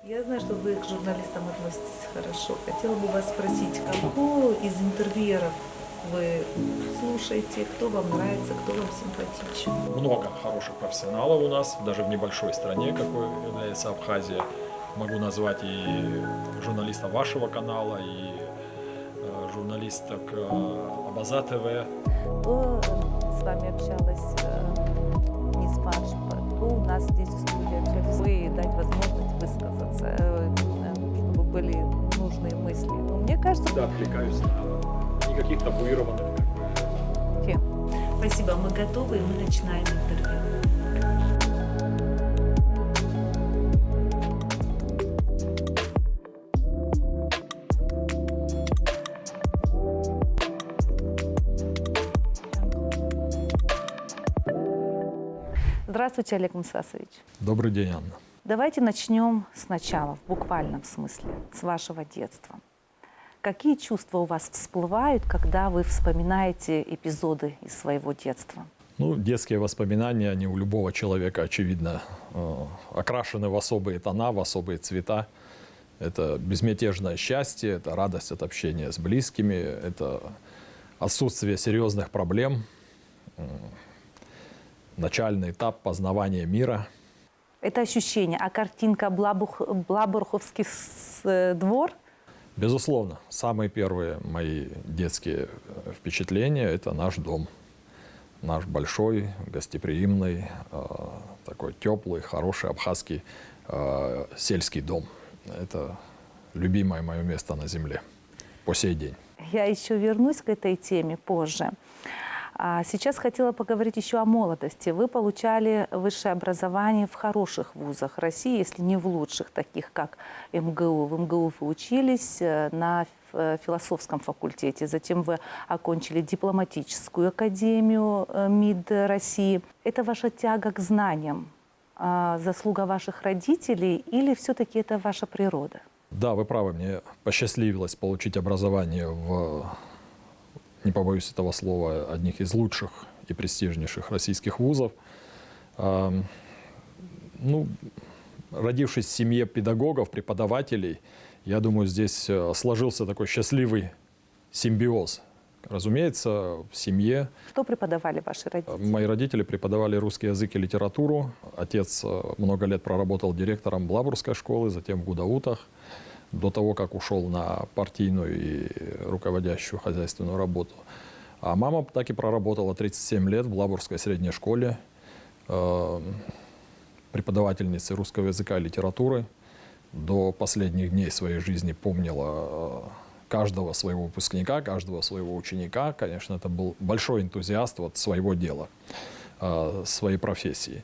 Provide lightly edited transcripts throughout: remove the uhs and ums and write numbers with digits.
Я знаю, что вы к журналистам относитесь хорошо. Хотела бы вас спросить, кого из интервьюеров вы слушаете, кто вам нравится, кто вам симпатичен? Много хороших профессионалов у нас, даже в небольшой стране, какой является Абхазия. Могу назвать и журналистов вашего канала, и журналисток Абаза ТВ. Кто с вами общалась не с Марш, кто у нас здесь в студии общались, и дать возможность высказаться, чтобы были нужные мысли. Но мне кажется, Да, откликаюсь на никаких табуированных тем. Спасибо, мы готовы, и мы начинаем интервью. Здравствуйте, Олег Мусасович. Добрый день, Анна. Давайте начнем сначала, в буквальном смысле, с вашего детства. Какие чувства у вас всплывают, когда вы вспоминаете эпизоды из своего детства? Ну, детские воспоминания, они у любого человека, очевидно, окрашены в особые тона, в особые цвета. Это безмятежное счастье, это радость от общения с близкими, это отсутствие серьезных проблем, начальный этап познавания мира. Это ощущение. А картинка Блабурховский двор? Безусловно, самые первые мои детские впечатления – это наш дом. Наш большой, гостеприимный, такой теплый, хороший абхазский сельский дом. Это любимое мое место на земле по сей день. Я еще вернусь к этой теме позже. А сейчас хотела поговорить еще о молодости. Вы получали высшее образование в хороших вузах России, если не в лучших, таких как МГУ. В МГУ вы учились на философском факультете, затем вы окончили дипломатическую академию МИД России. Это ваша тяга к знаниям, заслуга ваших родителей или все-таки это ваша природа? Да, вы правы, мне посчастливилось получить образование в, не побоюсь этого слова, одних из лучших и престижнейших российских вузов. Родившись в семье педагогов, преподавателей, я думаю, здесь сложился такой счастливый симбиоз. Разумеется, в семье. Что преподавали ваши родители? Мои родители преподавали русский язык и литературу. Отец много лет проработал директором Блабурской школы, затем в Гудаутах, до того, как ушел на партийную и руководящую хозяйственную работу. А мама так и проработала 37 лет в Блабурской средней школе, преподавательницей русского языка и литературы. До последних дней своей жизни помнила каждого своего выпускника, каждого своего ученика. Конечно, это был большой энтузиаст вот своего дела, своей профессии.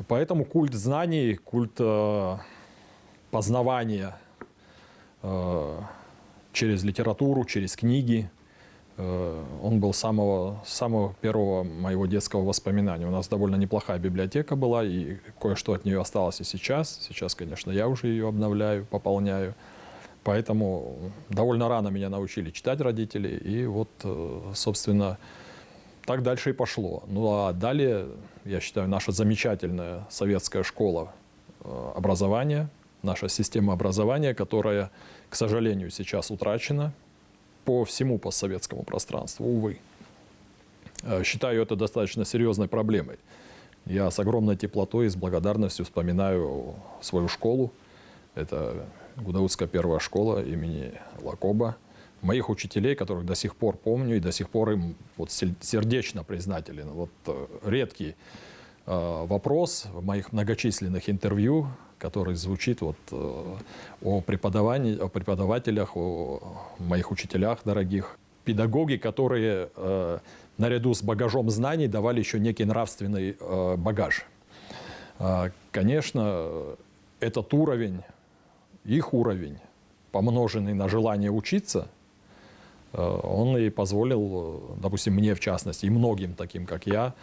Поэтому культ знаний, культ познавания через литературу, через книги, он был с самого первого моего детского воспоминания. У нас довольно неплохая библиотека была, и кое-что от нее осталось и сейчас. Сейчас, конечно, я уже ее обновляю, пополняю. Поэтому довольно рано меня научили читать родители, и вот, собственно, так дальше и пошло. Ну а далее, я считаю, наша замечательная советская школа образования, наша система образования, которая, к сожалению, сейчас утрачена по всему постсоветскому пространству, увы. Считаю это достаточно серьезной проблемой. Я с огромной теплотой и с благодарностью вспоминаю свою школу. Это Гудаутская первая школа имени Лакоба. Моих учителей, которых до сих пор помню и до сих пор им вот сердечно признателен. Вот редкий вопрос в моих многочисленных интервью, который звучит вот о преподавателях, о моих учителях дорогих. Педагоги, которые наряду с багажом знаний давали еще некий нравственный багаж. Конечно, этот уровень, их уровень, помноженный на желание учиться, он и позволил, допустим, мне в частности, и многим таким, как я,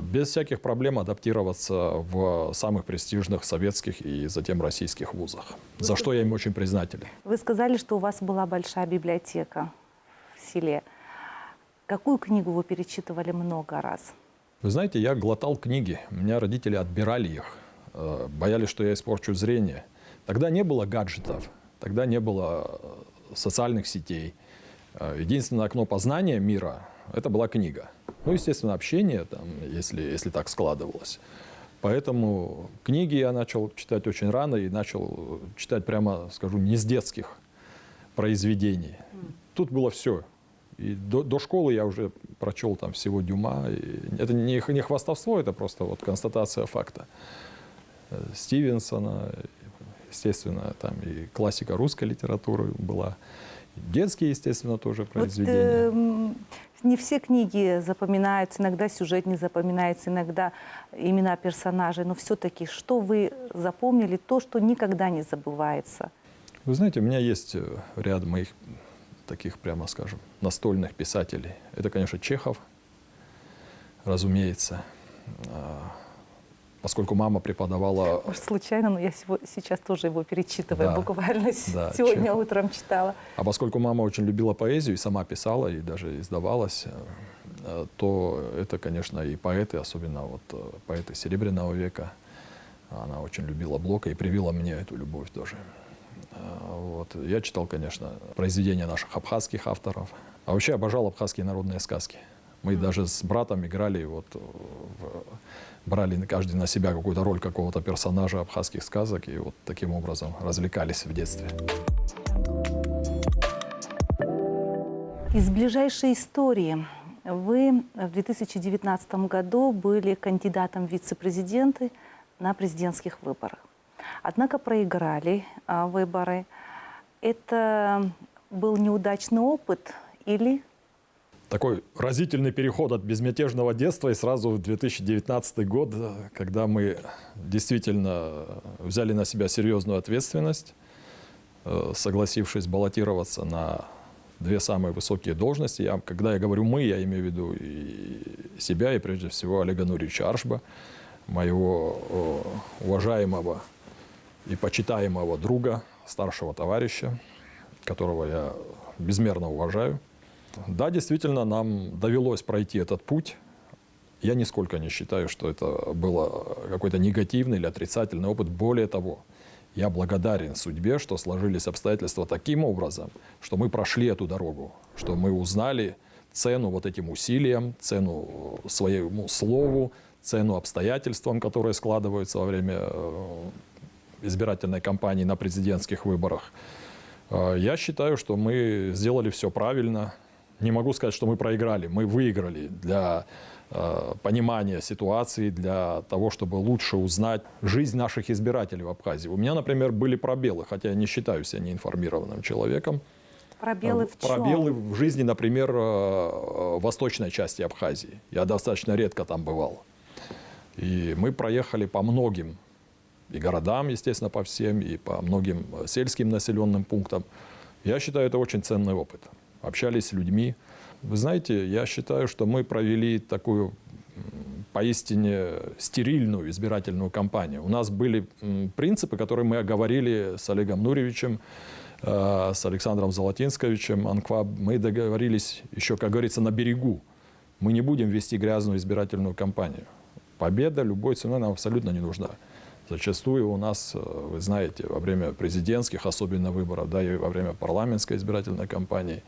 без всяких проблем адаптироваться в самых престижных советских и затем российских вузах, за что я им очень признателен. Вы сказали, что у вас была большая библиотека в селе. Какую книгу вы перечитывали много раз? Вы знаете, я глотал книги. У меня родители отбирали их, боялись, что я испорчу зрение. Тогда не было гаджетов, тогда не было социальных сетей. Единственное окно познания мира – это была книга. Ну, естественно, общение, там, если так складывалось. Поэтому книги я начал читать очень рано и начал читать, прямо скажу, не с детских произведений. Тут было все. И до школы я уже прочел там всего Дюма. И это не хвастовство, это просто вот констатация факта. Стивенсона, естественно, там и классика русской литературы была. Детские, естественно, тоже произведения. Вот, не все книги запоминаются, иногда сюжет не запоминается, иногда имена персонажей. Но все-таки, что вы запомнили, то, что никогда не забывается? Вы знаете, у меня есть ряд моих таких, прямо скажем, настольных писателей. Это, конечно, Чехов, разумеется. Поскольку мама преподавала... Может, случайно, но я сейчас тоже его перечитываю, Да, буквально да, сегодня Чехов. утром читала. А поскольку мама очень любила поэзию и сама писала, и даже издавалась, то это, конечно, и поэты, особенно вот поэты Серебряного века. Она очень любила Блока и привила мне эту любовь тоже. Вот. Я читал, конечно, произведения наших абхазских авторов. А вообще обожал абхазские народные сказки. Мы даже с братом играли, вот, брали каждый на себя какую-то роль какого-то персонажа абхазских сказок и вот таким образом развлекались в детстве. Из ближайшей истории. Вы в 2019 году были кандидатом в вице-президенты на президентских выборах. Однако проиграли выборы. Это был неудачный опыт или... Такой разительный переход от безмятежного детства и сразу в 2019 год, когда мы действительно взяли на себя серьезную ответственность, согласившись баллотироваться на две самые высокие должности. Когда я говорю «мы», я имею в виду и себя, и прежде всего Олега Нуриевича Аршба, моего уважаемого и почитаемого друга, старшего товарища, которого я безмерно уважаю. Да, действительно, нам довелось пройти этот путь. Я нисколько не считаю, что это было какой-то негативный или отрицательный опыт. Более того, я благодарен судьбе, что сложились обстоятельства таким образом, что мы прошли эту дорогу, что мы узнали цену вот этим усилиям, цену своему слову, цену обстоятельствам, которые складываются во время избирательной кампании на президентских выборах. Я считаю, что мы сделали все правильно. Не могу сказать, что мы проиграли, мы выиграли для понимания ситуации, для того, чтобы лучше узнать жизнь наших избирателей в Абхазии. У меня, например, были пробелы, хотя я не считаю себя неинформированным человеком. Пробелы в чем? Пробелы в жизни, например, восточной части Абхазии. Я достаточно редко там бывал. И мы проехали по многим и городам, естественно, по всем, и по многим сельским населенным пунктам. Я считаю, это очень ценный опыт. Общались с людьми. Вы знаете, я считаю, что мы провели такую поистине стерильную избирательную кампанию. У нас были принципы, которые мы оговорили с Олегом Нуриевичем, с Александром Золотинсковичем, Анкваб. Мы договорились еще, как говорится, на берегу. Мы не будем вести грязную избирательную кампанию. Победа любой ценой нам абсолютно не нужна. Зачастую у нас, вы знаете, во время президентских, особенно выборов, да, и во время парламентской избирательной кампании,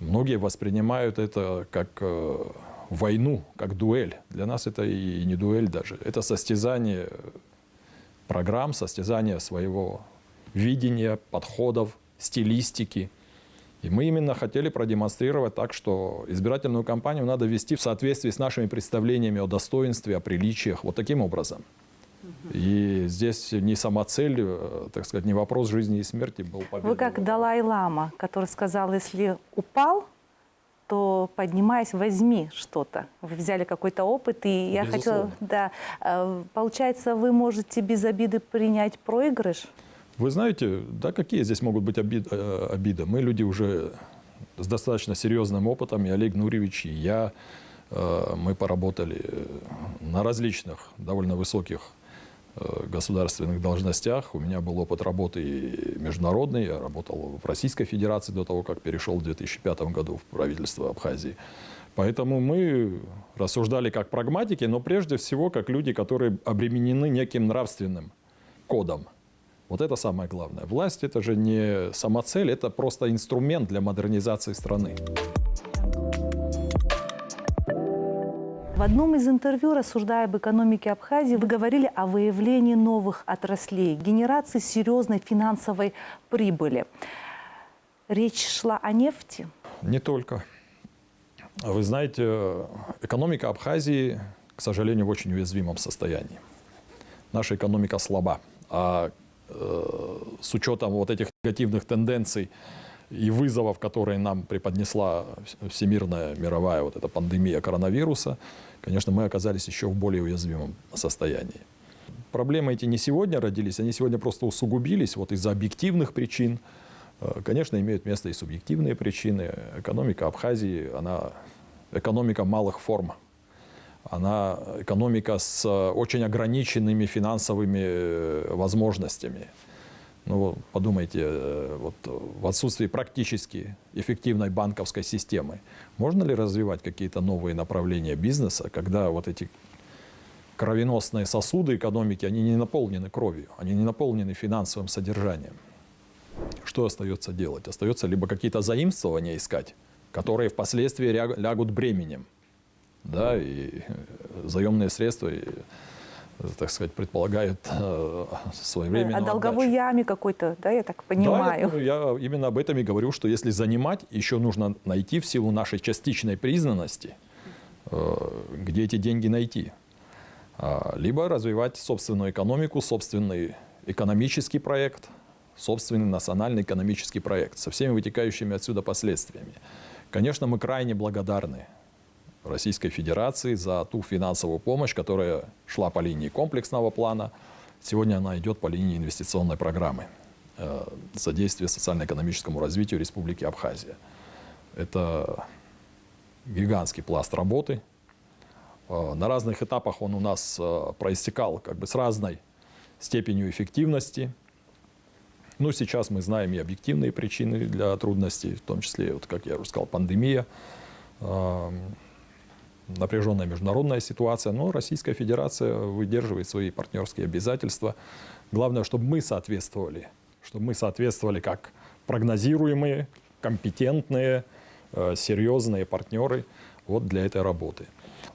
многие воспринимают это как войну, как дуэль. Для нас это и не дуэль даже. Это состязание программ, состязание своего видения, подходов, стилистики. И мы именно хотели продемонстрировать так, что избирательную кампанию надо вести в соответствии с нашими представлениями о достоинстве, о приличиях, вот таким образом. И здесь не сама цель, так сказать, не вопрос жизни и смерти был победа. Вы как Далай-лама, который сказал, если упал, то поднимаясь, возьми что-то. Вы взяли какой-то опыт, и я хотела... Да, получается, вы можете без обиды принять проигрыш? Вы знаете, да, какие здесь могут быть обиды? Мы люди уже с достаточно серьезным опытом, и Олег Нуриевич, и я, мы поработали на различных, довольно высоких государственных должностях. У меня был опыт работы и международный. Я работал в Российской Федерации до того, как перешел в 2005 году в правительство Абхазии. Поэтому мы рассуждали как прагматики, но прежде всего как люди, которые обременены неким нравственным кодом. Вот это самое главное. Власть – это же не самоцель, это просто инструмент для модернизации страны. В одном из интервью, рассуждая об экономике Абхазии, вы говорили о выявлении новых отраслей, генерации серьезной финансовой прибыли. Речь шла о нефти? Не только. Вы знаете, экономика Абхазии, к сожалению, в очень уязвимом состоянии. Наша экономика слаба. А с учетом вот этих негативных тенденций и вызовов, которые нам преподнесла всемирная мировая вот эта пандемия коронавируса, конечно, мы оказались еще в более уязвимом состоянии. Проблемы эти не сегодня родились, они сегодня просто усугубились вот из-за объективных причин. Конечно, имеют место и субъективные причины. Экономика Абхазии, она экономика малых форм. Она экономика с очень ограниченными финансовыми возможностями. Ну, подумайте, вот в отсутствии практически эффективной банковской системы, можно ли развивать какие-то новые направления бизнеса, когда вот эти кровеносные сосуды экономики, они не наполнены кровью, они не наполнены финансовым содержанием? Что остается делать? Остается либо какие-то заимствования искать, которые впоследствии лягут бременем. Да, и заемные средства, так сказать, предполагают своевременную О долговой отдачу. яме какой-то, да, я так понимаю. Да, я именно об этом и говорю, что если занимать, еще нужно найти в силу нашей частичной признанности, где эти деньги найти. Либо развивать собственную экономику, собственный экономический проект, собственный национальный экономический проект со всеми вытекающими отсюда последствиями. Конечно, мы крайне благодарны Российской Федерации за ту финансовую помощь, которая шла по линии комплексного плана. Сегодня она идет по линии инвестиционной программы содействия социально-экономическому развитию Республики Абхазия. Это гигантский пласт работы. На разных этапах он у нас проистекал как бы с разной степенью эффективности. Но сейчас мы знаем и объективные причины для трудностей, в том числе, вот, как я уже сказал, пандемия, напряженная международная ситуация, но Российская Федерация выдерживает свои партнерские обязательства. Главное, чтобы мы соответствовали как прогнозируемые, компетентные, серьезные партнеры вот для этой работы.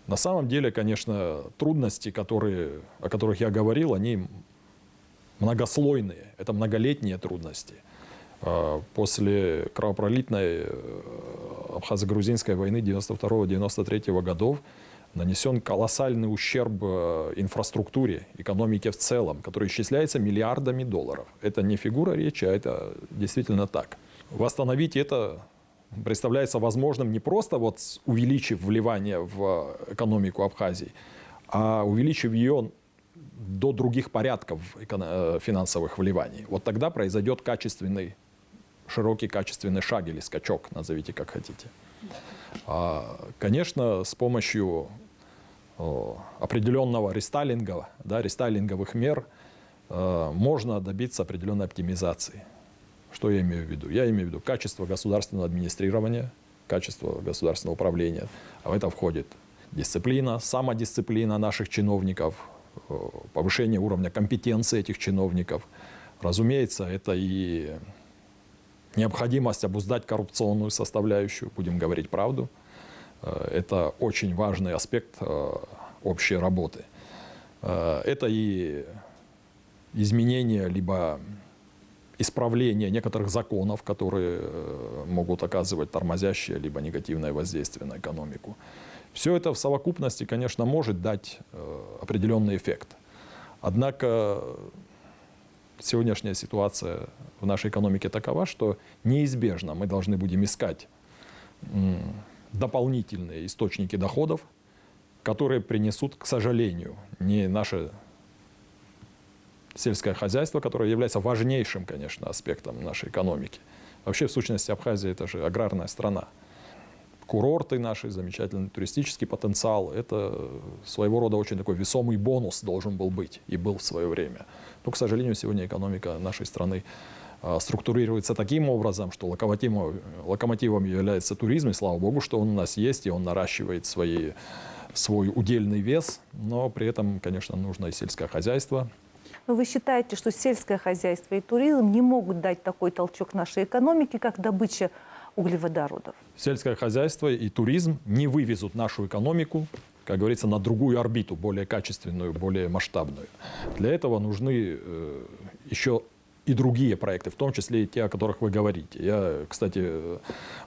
На самом деле, конечно, трудности, о которых я говорил, они многослойные, это многолетние трудности. После кровопролитной абхазо-грузинской войны 92-93 годов нанесен колоссальный ущерб инфраструктуре, экономике в целом, который исчисляется миллиардами долларов. Это не фигура речи, а это действительно так. Восстановить это представляется возможным не просто вот увеличив вливание в экономику Абхазии, а увеличив ее до других порядков финансовых вливаний. Вот тогда произойдет широкий качественный шаг или скачок, назовите как хотите. Конечно, с помощью определенного рестайлинга, да, рестайлинговых мер можно добиться определенной оптимизации. Что я имею в виду? Я имею в виду качество государственного администрирования, качество государственного управления. А в это входит дисциплина, самодисциплина наших чиновников, повышение уровня компетенции этих чиновников. Разумеется, это и необходимость обуздать коррупционную составляющую, будем говорить правду. Это очень важный аспект общей работы. Это и изменение, либо исправление некоторых законов, которые могут оказывать тормозящее, либо негативное воздействие на экономику. Все это в совокупности, конечно, может дать определенный эффект. Однако сегодняшняя ситуация в нашей экономике такова, что неизбежно мы должны будем искать дополнительные источники доходов, которые принесут, к сожалению, не наше сельское хозяйство, которое является важнейшим, конечно, аспектом нашей экономики. Вообще, в сущности, Абхазия – это же аграрная страна. Курорты наши, замечательный туристический потенциал – это своего рода очень такой весомый бонус должен был быть и был в свое время. Но, к сожалению, сегодня экономика нашей страны структурируется таким образом, что локомотивом является туризм, и слава богу, что он у нас есть, и он наращивает свой удельный вес, но при этом, конечно, нужно и сельское хозяйство. Но вы считаете, что сельское хозяйство и туризм не могут дать такой толчок нашей экономике, как добыча углеводородов? Сельское хозяйство и туризм не вывезут нашу экономику, как говорится, на другую орбиту, более качественную, более масштабную. Для этого нужны еще и другие проекты, в том числе и те, о которых вы говорите. Я, кстати,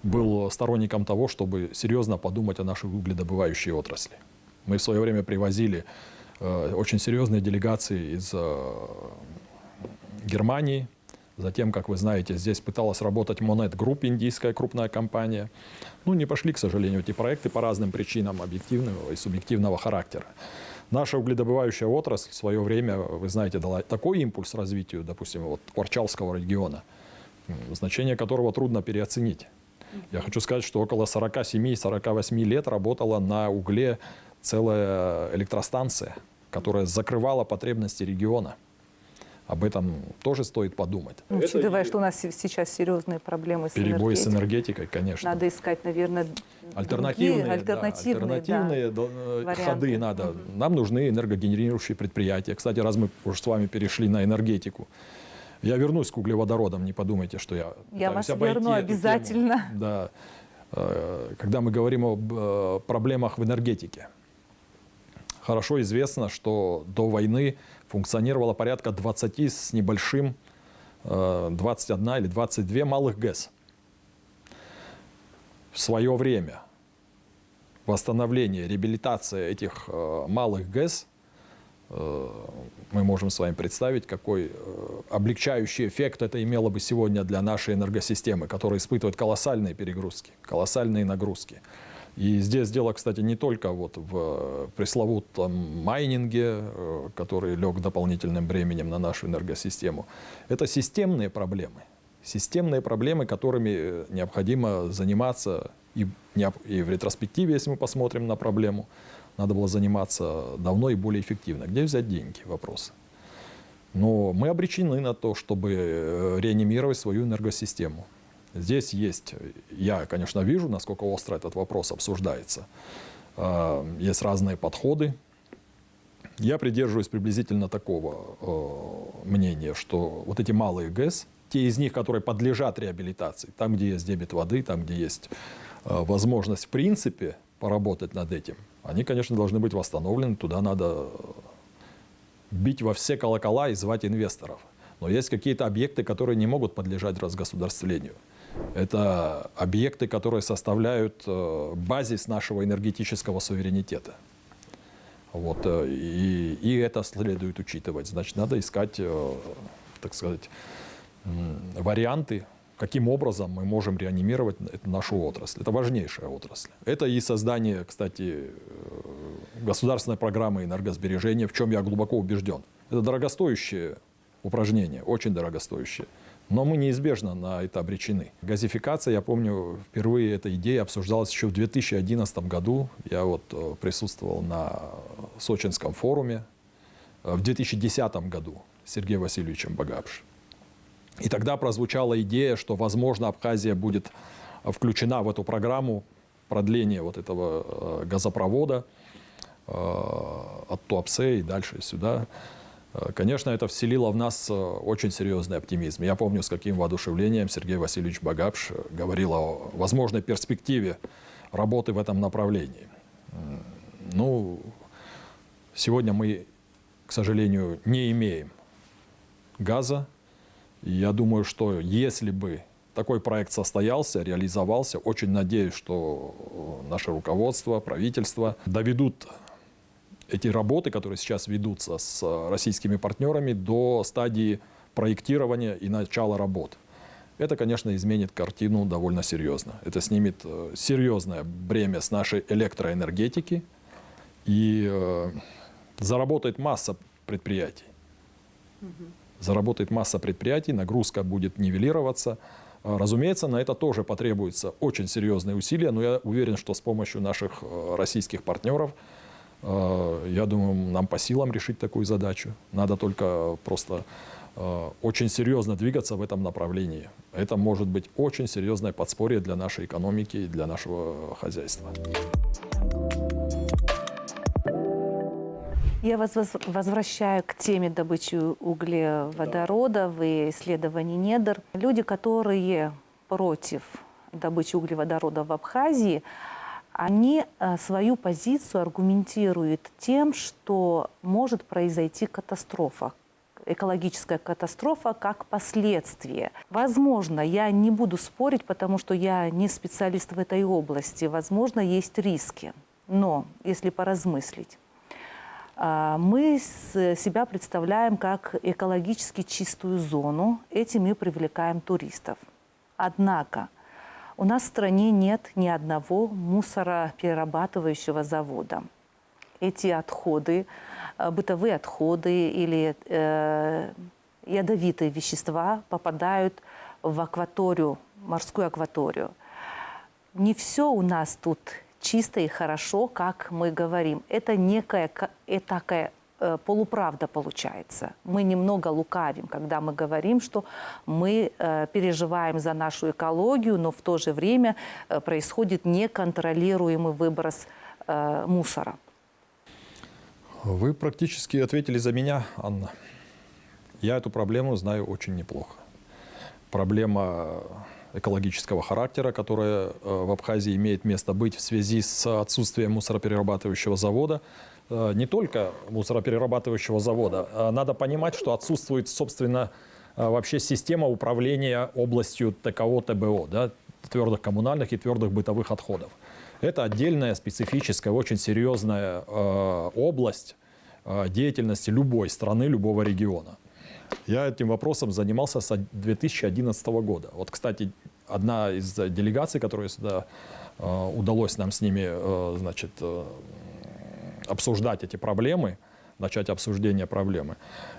был сторонником того, чтобы серьезно подумать о нашей угледобывающей отрасли. Мы в свое время привозили очень серьезные делегации из Германии. Затем, как вы знаете, здесь пыталась работать Monet Group, индийская крупная компания. Ну, не пошли, к сожалению, эти проекты по разным причинам объективного и субъективного характера. Наша угледобывающая отрасль в свое время, вы знаете, дала такой импульс развитию, допустим, вот Кварчалского региона, значение которого трудно переоценить. Я хочу сказать, что около 47-48 лет работала на угле целая электростанция, которая закрывала потребности региона. Об этом тоже стоит подумать. Ну, учитывая, что у нас сейчас серьезные проблемы с перебои с энергетикой, конечно. Надо искать, наверное, альтернативные варианты. ходы надо. Нам нужны энергогенерирующие предприятия. Кстати, раз мы уже с вами перешли на энергетику, я вернусь к углеводородам, не подумайте, что я вас верну обязательно. Да. Когда мы говорим об проблемах в энергетике, хорошо известно, что до войны функционировало порядка 20 с небольшим, 21 или 22 малых ГЭС. В свое время восстановление, реабилитация этих малых ГЭС, мы можем с вами представить, какой облегчающий эффект это имело бы сегодня для нашей энергосистемы, которая испытывает колоссальные перегрузки, колоссальные нагрузки. И здесь дело, кстати, не только вот в пресловутом майнинге, который лег дополнительным бременем на нашу энергосистему. Это системные проблемы. Системные проблемы, которыми необходимо заниматься и в ретроспективе, если мы посмотрим на проблему, надо было заниматься давно и более эффективно. Где взять деньги? Вопрос. Но мы обречены на то, чтобы реанимировать свою энергосистему. Здесь есть, я, конечно, вижу, насколько остро этот вопрос обсуждается. Есть разные подходы. Я придерживаюсь приблизительно такого мнения, что вот эти малые ГЭС, те из них, которые подлежат реабилитации, там, где есть дебит воды, там, где есть возможность в принципе поработать над этим, они, конечно, должны быть восстановлены. Туда надо бить во все колокола и звать инвесторов. Но есть какие-то объекты, которые не могут подлежать разгосударствлению. Это объекты, которые составляют базис нашего энергетического суверенитета. Вот, и это следует учитывать. Значит, надо искать, так сказать, варианты, каким образом мы можем реанимировать нашу отрасль. Это важнейшая отрасль. Это и создание, кстати, государственной программы энергосбережения, в чем я глубоко убежден. Это дорогостоящее упражнение, очень дорогостоящее. Но мы неизбежно на это обречены. Газификация, я помню, впервые эта идея обсуждалась еще в 2011 году. Я вот присутствовал на Сочинском форуме в 2010 году с Сергеем Васильевичем Багапш. И тогда прозвучала идея, что, возможно, Абхазия будет включена в эту программу продления вот этого газопровода от Туапсе и дальше сюда. Конечно, это вселило в нас очень серьезный оптимизм. Я помню, с каким воодушевлением Сергей Васильевич Багапш говорил о возможной перспективе работы в этом направлении. Ну, сегодня мы, к сожалению, не имеем газа. И я думаю, что если бы такой проект состоялся, реализовался, очень надеюсь, что наше руководство, правительство доведут эти работы, которые сейчас ведутся с российскими партнерами, до стадии проектирования и начала работ. Это, конечно, изменит картину довольно серьезно. Это снимет серьезное бремя с нашей электроэнергетики и заработает масса предприятий. Заработает масса предприятий, нагрузка будет нивелироваться. Разумеется, на это тоже потребуются очень серьезные усилия, но я уверен, что с помощью наших российских партнеров, я думаю, нам по силам решить такую задачу. Надо только просто очень серьезно двигаться в этом направлении. Это может быть очень серьезное подспорье для нашей экономики и для нашего хозяйства. Я вас возвращаю к теме добычи углеводородов и исследований недр. Люди, которые против добычи углеводородов в Абхазии, они свою позицию аргументируют тем, что может произойти катастрофа, экологическая катастрофа как последствие. Возможно, я не буду спорить, потому что я не специалист в этой области, возможно, есть риски. Но если поразмыслить, мы себя представляем как экологически чистую зону, этим мы привлекаем туристов. Однако у нас в стране нет ни одного мусороперерабатывающего завода. Эти отходы, бытовые отходы или ядовитые вещества попадают в акваторию, морскую акваторию. Не все у нас тут чисто и хорошо, как мы говорим. Это некая такая полуправда получается. Мы немного лукавим, когда мы говорим, что мы переживаем за нашу экологию, но в то же время происходит неконтролируемый выброс мусора. Вы практически ответили за меня, Анна. Я эту проблему знаю очень неплохо. Проблема экологического характера, которая в Абхазии имеет место быть в связи с отсутствием мусороперерабатывающего завода. Не только мусороперерабатывающего завода. Надо понимать, что отсутствует, собственно, вообще система управления областью ТКО, ТБО, да, твердых коммунальных и твердых бытовых отходов. Это отдельная, специфическая, очень серьезная область деятельности любой страны, любого региона. Я этим вопросом занимался с 2011 года. Вот, кстати, одна из делегаций, которую сюда удалось нам с ними, значит, обсуждать эти проблемы, начать обсуждение проблемы,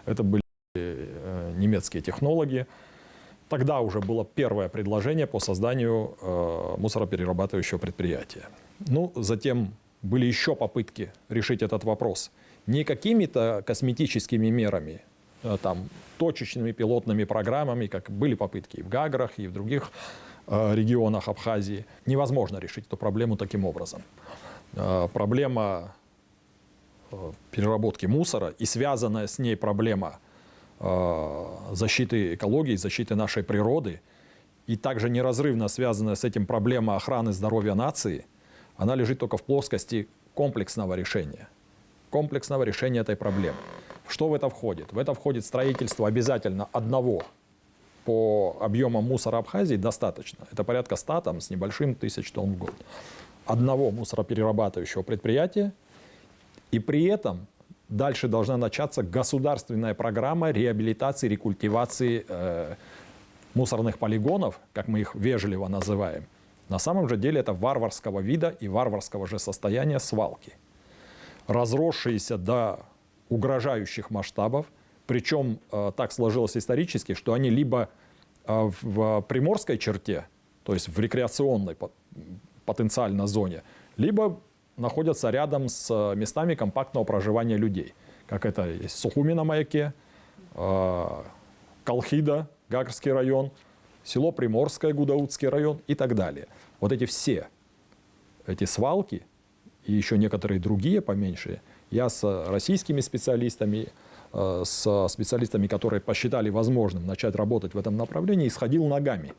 это были немецкие технологи. Тогда уже было первое предложение по созданию мусороперерабатывающего предприятия. Ну, затем были еще попытки решить этот вопрос не какими-то косметическими мерами, там, точечными пилотными программами, как были попытки и в Гаграх, и в других регионах Абхазии. Невозможно решить эту проблему таким образом. Проблема переработки мусора и связанная с ней проблема защиты экологии, защиты нашей природы, и также неразрывно связанная с этим проблема охраны здоровья нации, она лежит только в плоскости комплексного решения этой проблемы. Что в это входит? В это входит строительство обязательно одного по объемам мусора Абхазии достаточно. Это порядка 100 там, с небольшим тысяч тонн в год. Одного мусороперерабатывающего предприятия. И при этом дальше должна начаться государственная программа реабилитации, рекультивации мусорных полигонов, как мы их вежливо называем. На самом же деле это варварского вида и варварского же состояния свалки, разросшиеся до угрожающих масштабов. Причем так сложилось исторически, что они либо в приморской черте, то есть в рекреационной потенциально зоне, либо находятся рядом с местами компактного проживания людей. Как это есть Сухуми на маяке, Колхида, Гагарский район, село Приморское, Гудаутский район и так далее. Вот эти свалки и еще некоторые другие поменьше, я с российскими специалистами, с специалистами, которые посчитали возможным начать работать в этом направлении, исходил ногами.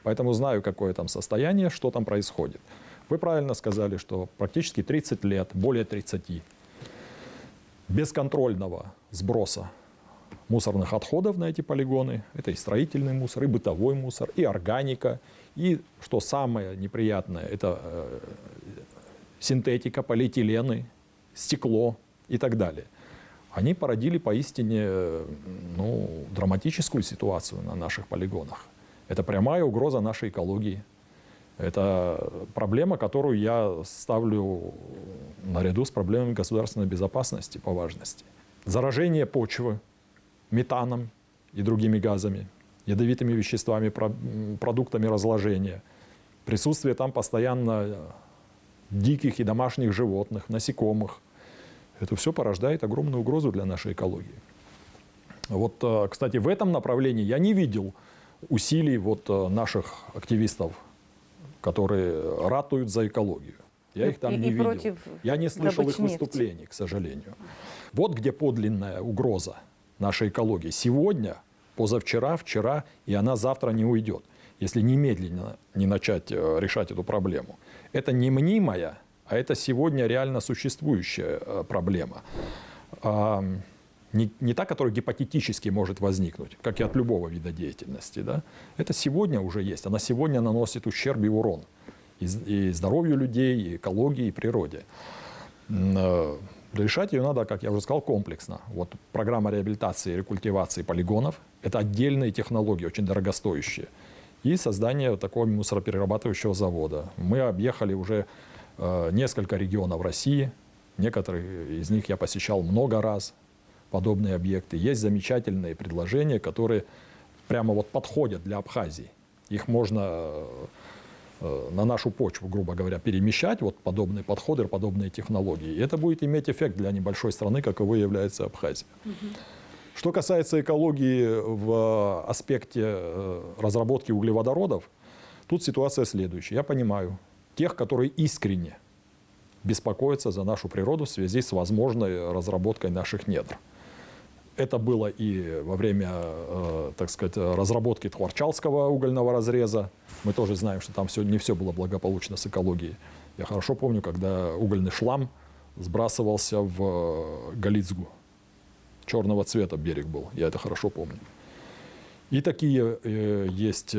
Поэтому знаю, какое там состояние, что там происходит. Вы правильно сказали, что практически 30 лет, более 30, бесконтрольного сброса мусорных отходов на эти полигоны. Это и строительный мусор, и бытовой мусор, и органика. И, что самое неприятное, это синтетика, полиэтилены, стекло и так далее. Они породили поистине драматическую ситуацию на наших полигонах. Это прямая угроза нашей экологии. Это проблема, которую я ставлю наряду с проблемами государственной безопасности по важности. Заражение почвы метаном и другими газами, ядовитыми веществами, продуктами разложения. Присутствие там постоянно диких и домашних животных, насекомых. Это все порождает огромную угрозу для нашей экологии. Вот, кстати, в этом направлении я не видел усилий наших активистов, которые ратуют за экологию. Я их там И- не и видел. против Я не слышал их добычи нефти. выступлений, к сожалению. Вот где подлинная угроза нашей экологии. Сегодня, позавчера, вчера, и она завтра не уйдет, если немедленно не начать решать эту проблему. Это не мнимая, а это сегодня реально существующая проблема. Не та, которая гипотетически может возникнуть, как и от любого вида деятельности. Да? Это сегодня уже есть. Она сегодня наносит ущерб и урон и здоровью людей, и экологии, и природе. Решать ее надо, как я уже сказал, комплексно. Вот программа реабилитации и рекультивации полигонов – это отдельные технологии, очень дорогостоящие. И создание такого мусороперерабатывающего завода. Мы объехали уже несколько регионов России. Некоторые из них я посещал много раз, подобные объекты. Есть замечательные предложения, которые прямо вот подходят для Абхазии. Их можно на нашу почву, грубо говоря, перемещать, вот подобные подходы, подобные технологии. И это будет иметь эффект для небольшой страны, каковой является Абхазия. Что касается экологии в аспекте разработки углеводородов, тут ситуация следующая. Я понимаю тех, которые искренне беспокоятся за нашу природу в связи с возможной разработкой наших недр. Это было и во время, так сказать, разработки Тхварчалского угольного разреза. Мы тоже знаем, что там не все было благополучно с экологией. Я хорошо помню, когда угольный шлам сбрасывался в Галицгу. Черного цвета берег был, я это хорошо помню. И такие есть,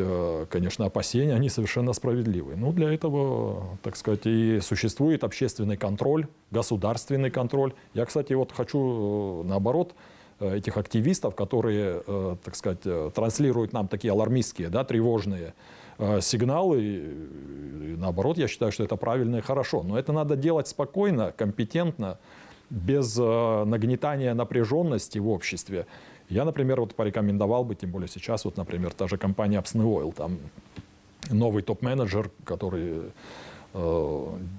конечно, опасения, они совершенно справедливы. Но для этого, так сказать, и существует общественный контроль, государственный контроль. Я, кстати, вот хочу, наоборот, этих активистов, которые, так сказать, транслируют нам такие алармистские, да, тревожные сигналы. И, наоборот, я считаю, что это правильно и хорошо. Но это надо делать спокойно, компетентно, без нагнетания напряженности в обществе. Я, например, вот порекомендовал бы, тем более сейчас, вот, например, та же компания Apsny Oil, там новый топ-менеджер, который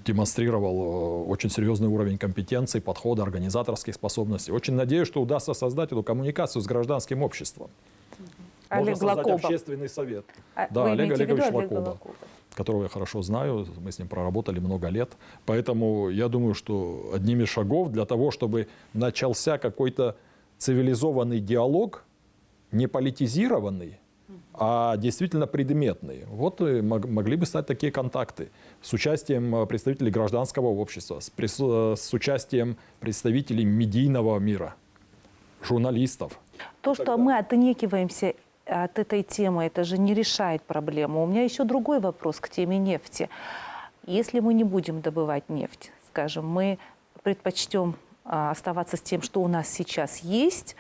демонстрировал очень серьезный уровень компетенции, подхода, организаторских способностей. Очень надеюсь, что удастся создать эту коммуникацию с гражданским обществом. Можно Олег создать Лакоба. общественный совет. Вы Да, Олег имеете в виду Олегович Олега Лакоба, Лакоба? которого я хорошо знаю, мы с ним проработали много лет. Поэтому я думаю, что одним из шагов для того, чтобы начался какой-то цивилизованный диалог, не политизированный, а действительно предметный. Вот могли бы стать такие контакты с участием представителей гражданского общества, с участием представителей медийного мира, журналистов. То, что мы отнекиваемся от этой темы, это же не решает проблему. У меня еще другой вопрос к теме нефти. Если мы не будем добывать нефть, скажем, мы предпочтем оставаться с тем, что у нас сейчас есть,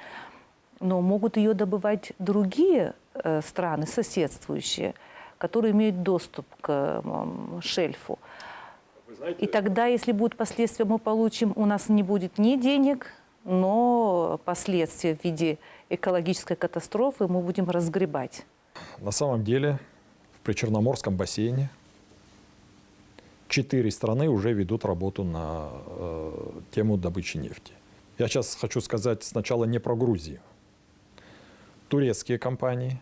но могут ее добывать другие страны, соседствующие, которые имеют доступ к шельфу. И тогда, если будут последствия, мы получим, у нас не будет ни денег, но последствия в виде экологической катастрофы мы будем разгребать. На самом деле в Причерноморском бассейне 4 страны уже ведут работу на тему добычи нефти. Я сейчас хочу сказать сначала не про Грузию. Турецкие компании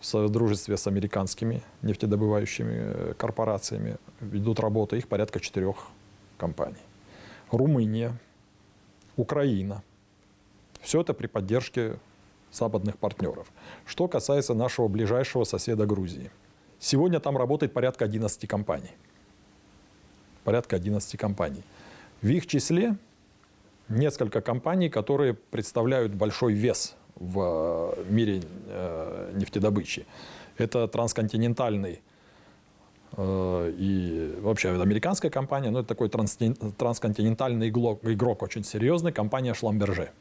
в содружестве с американскими нефтедобывающими корпорациями ведут работу. Их порядка 4 компаний. Румыния, Украина. Все это при поддержке западных партнеров. Что касается нашего ближайшего соседа Грузии. Сегодня там работает порядка 11 компаний. Порядка 11 компаний. В их числе несколько компаний, которые представляют большой вес в мире нефтедобычи. Это трансконтинентальный и вообще американская компания, но это такой трансконтинентальный игрок очень серьезный, компания Шламберже.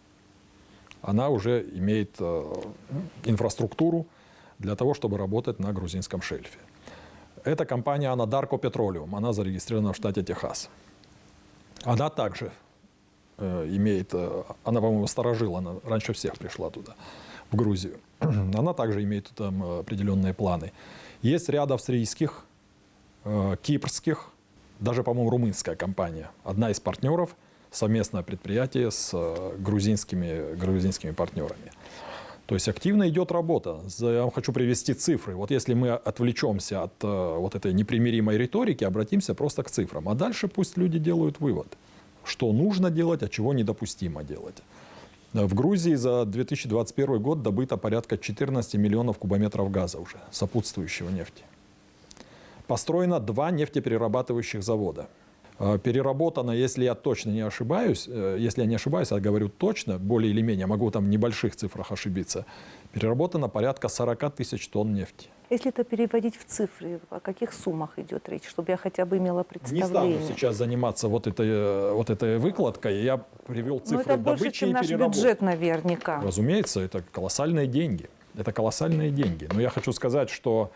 Она уже имеет инфраструктуру для того, чтобы работать на грузинском шельфе. Это компания Anadarko Petroleum, она зарегистрирована в штате Техас. Она также имеет, она, по-моему, сторожила, она раньше всех пришла туда, в Грузию. Она также имеет там определенные планы. Есть ряд австрийских, кипрских, даже, по-моему, румынская компания. Одна из партнеров, совместное предприятие с грузинскими партнерами. То есть активно идет работа. Я вам хочу привести цифры. Вот если мы отвлечемся от вот этой непримиримой риторики, обратимся просто к цифрам. А дальше пусть люди делают вывод, что нужно делать, а чего недопустимо делать. В Грузии за 2021 год добыто порядка 14 миллионов кубометров газа уже, сопутствующего нефти. Построено 2 нефтеперерабатывающих завода. Переработано, если я точно не ошибаюсь, если я не ошибаюсь, я говорю точно, более или менее, могу там в небольших цифрах ошибиться, переработано порядка 40 тысяч тонн нефти. Если это переводить в цифры, о каких суммах идет речь, чтобы я хотя бы имела Не представление? стану сейчас заниматься вот этой выкладкой. Я привел Ну, цифры это больше, добычи чем и наш переработки. бюджет наверняка. Разумеется, это колоссальные деньги. Это колоссальные деньги. Но я хочу сказать, что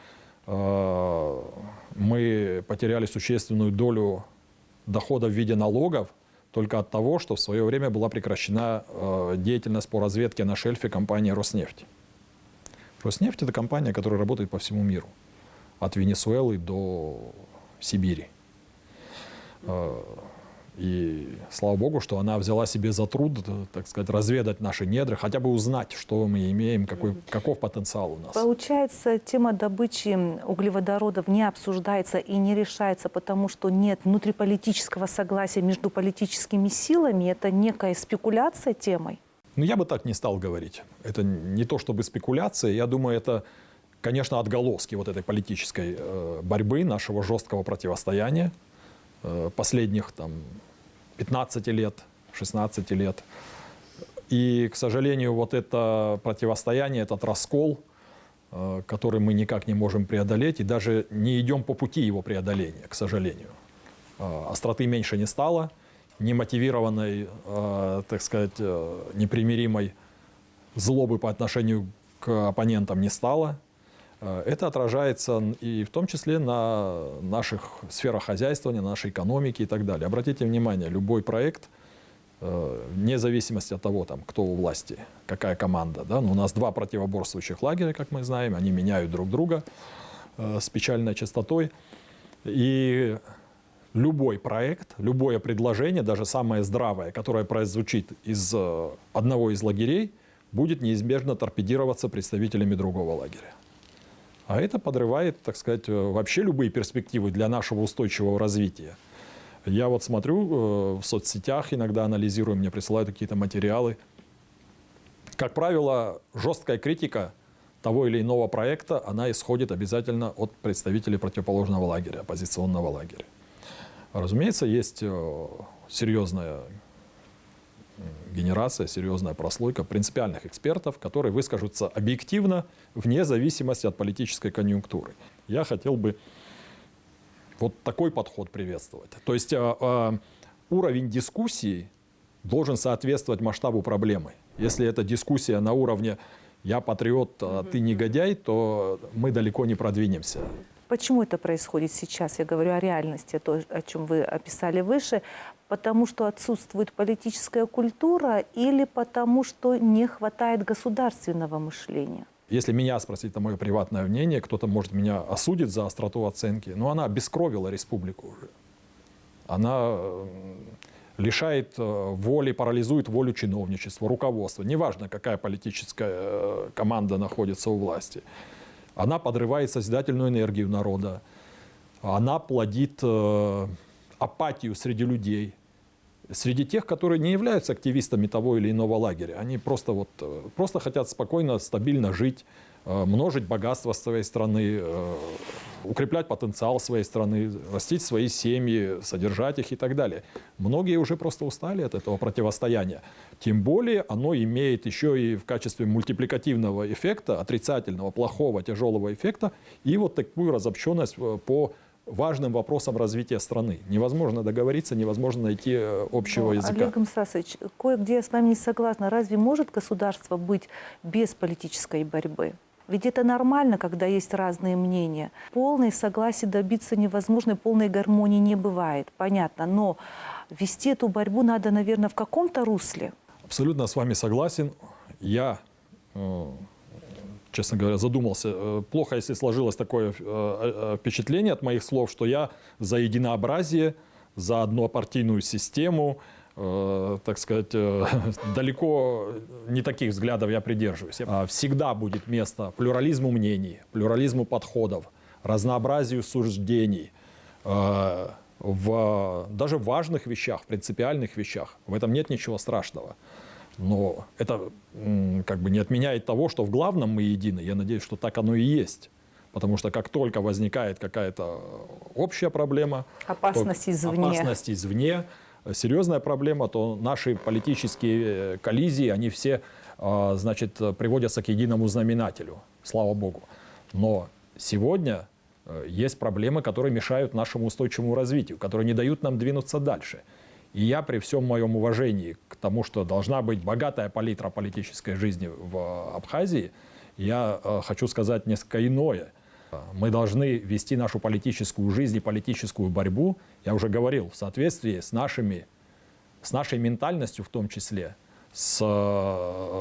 мы потеряли существенную долю дохода в виде налогов только от того, что в свое время была прекращена деятельность по разведке на шельфе компании «Роснефть». «Роснефть» — это компания, которая работает по всему миру, от Венесуэлы до Сибири. И слава богу, что она взяла себе за труд, так сказать, разведать наши недра, хотя бы узнать, что мы имеем, каков потенциал у нас. Получается, тема добычи углеводородов не обсуждается и не решается, потому что нет внутриполитического согласия между политическими силами. Это некая спекуляция темой. Ну, я бы так не стал говорить. Это не то чтобы спекуляция. Я думаю, это, конечно, отголоски вот этой политической борьбы, нашего жесткого противостояния последних там 15 лет, 16 лет. И, к сожалению, вот это противостояние, этот раскол, который мы никак не можем преодолеть, и даже не идем по пути его преодоления, к сожалению. Остроты меньше не стало, немотивированной, так сказать, непримиримой злобы по отношению к оппонентам не стало. Это отражается и в том числе на наших сферах хозяйствования, на нашей экономике и так далее. Обратите внимание, любой проект, вне зависимости от того, там, кто у власти, какая команда. Да? У нас 2 противоборствующих лагеря, как мы знаем, они меняют друг друга с печальной частотой. И любой проект, любое предложение, даже самое здравое, которое прозвучит из одного из лагерей, будет неизбежно торпедироваться представителями другого лагеря. А это подрывает, так сказать, вообще любые перспективы для нашего устойчивого развития. Я вот смотрю в соцсетях, иногда анализирую, мне присылают какие-то материалы. Как правило, жесткая критика того или иного проекта, она исходит обязательно от представителей противоположного лагеря, оппозиционного лагеря. Разумеется, есть серьезная генерация, серьезная прослойка принципиальных экспертов, которые выскажутся объективно, вне зависимости от политической конъюнктуры. Я хотел бы вот такой подход приветствовать. То есть уровень дискуссии должен соответствовать масштабу проблемы. Если это дискуссия на уровне «я патриот, а ты негодяй», то мы далеко не продвинемся. Почему это происходит сейчас? Я говорю о реальности, то, о чем вы описали выше. Потому что отсутствует политическая культура или потому что не хватает государственного мышления? Если меня спросить, это мое приватное мнение, кто-то, может, меня осудит за остроту оценки, но она обескровила республику уже. Она лишает воли, парализует волю чиновничества, руководства. Неважно, какая политическая команда находится у власти. Она подрывает созидательную энергию народа. Она плодит апатию среди людей. Среди тех, которые не являются активистами того или иного лагеря. Они просто хотят спокойно, стабильно жить, множить богатство своей страны, укреплять потенциал своей страны, растить свои семьи, содержать их и так далее. Многие уже просто устали от этого противостояния. Тем более оно имеет еще и в качестве мультипликативного эффекта, отрицательного, плохого, тяжелого эффекта, и вот такую разобщенность по важным вопросам развития страны. Невозможно договориться, невозможно найти общего языка. Олег Мсасович, кое-где я с вами не согласна. Разве может государство быть без политической борьбы? Ведь это нормально, когда есть разные мнения. Полной согласия добиться невозможно, полной гармонии не бывает, понятно. Но вести эту борьбу надо, наверное, в каком-то русле. Абсолютно с вами согласен. Я, честно говоря, задумался. Плохо, если сложилось такое впечатление от моих слов, что я за единообразие, за однопартийную систему, так сказать, далеко не таких взглядов я придерживаюсь. Всегда будет место плюрализму мнений, плюрализму подходов, разнообразию суждений, даже в важных вещах, в принципиальных вещах. В этом нет ничего страшного. Но это как бы не отменяет того, что в главном мы едины. Я надеюсь, что так оно и есть. Потому что как только возникает какая-то общая проблема, опасность извне, серьезная проблема, то наши политические коллизии, они все, значит, приводятся к единому знаменателю. Слава Богу. Но сегодня есть проблемы, которые мешают нашему устойчивому развитию, которые не дают нам двинуться дальше. И я при всем моем уважении к тому, что должна быть богатая палитра политической жизни в Абхазии, я хочу сказать несколько иное. Мы должны вести нашу политическую жизнь и политическую борьбу, я уже говорил, в соответствии с нашей ментальностью в том числе, с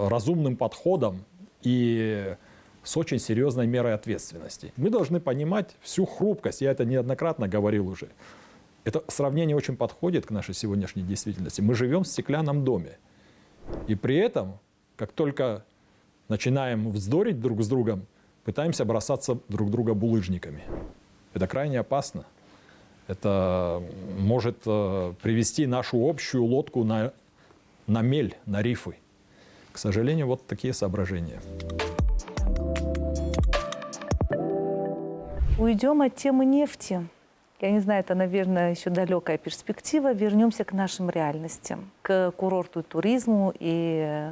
разумным подходом и с очень серьезной мерой ответственности. Мы должны понимать всю хрупкость, я это неоднократно говорил уже. Это сравнение очень подходит к нашей сегодняшней действительности. Мы живем в стеклянном доме. И при этом, как только начинаем вздорить друг с другом, пытаемся бросаться друг друга булыжниками. Это крайне опасно. Это может привести нашу общую лодку на мель, на рифы. К сожалению, вот такие соображения. Уйдем от темы нефти. Я не знаю, это, наверное, еще далекая перспектива. Вернемся к нашим реальностям, к курорту и туризму и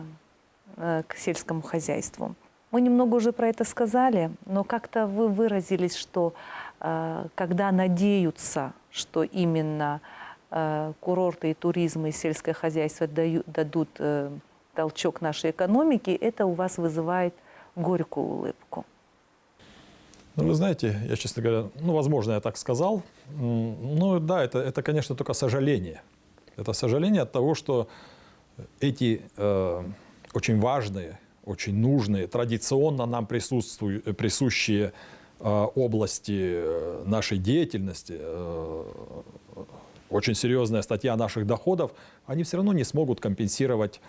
к сельскому хозяйству. Мы немного уже про это сказали, но как-то вы выразились, что когда надеются, что именно курорты и туризм и сельское хозяйство дадут толчок нашей экономике, это у вас вызывает горькую улыбку. Ну, вы знаете, я, честно говоря, возможно, я так сказал. Ну, да, это, конечно, только сожаление. Это сожаление от того, что эти очень важные, очень нужные, традиционно нам присущие области нашей деятельности, очень серьезная статья наших доходов, они все равно не смогут компенсировать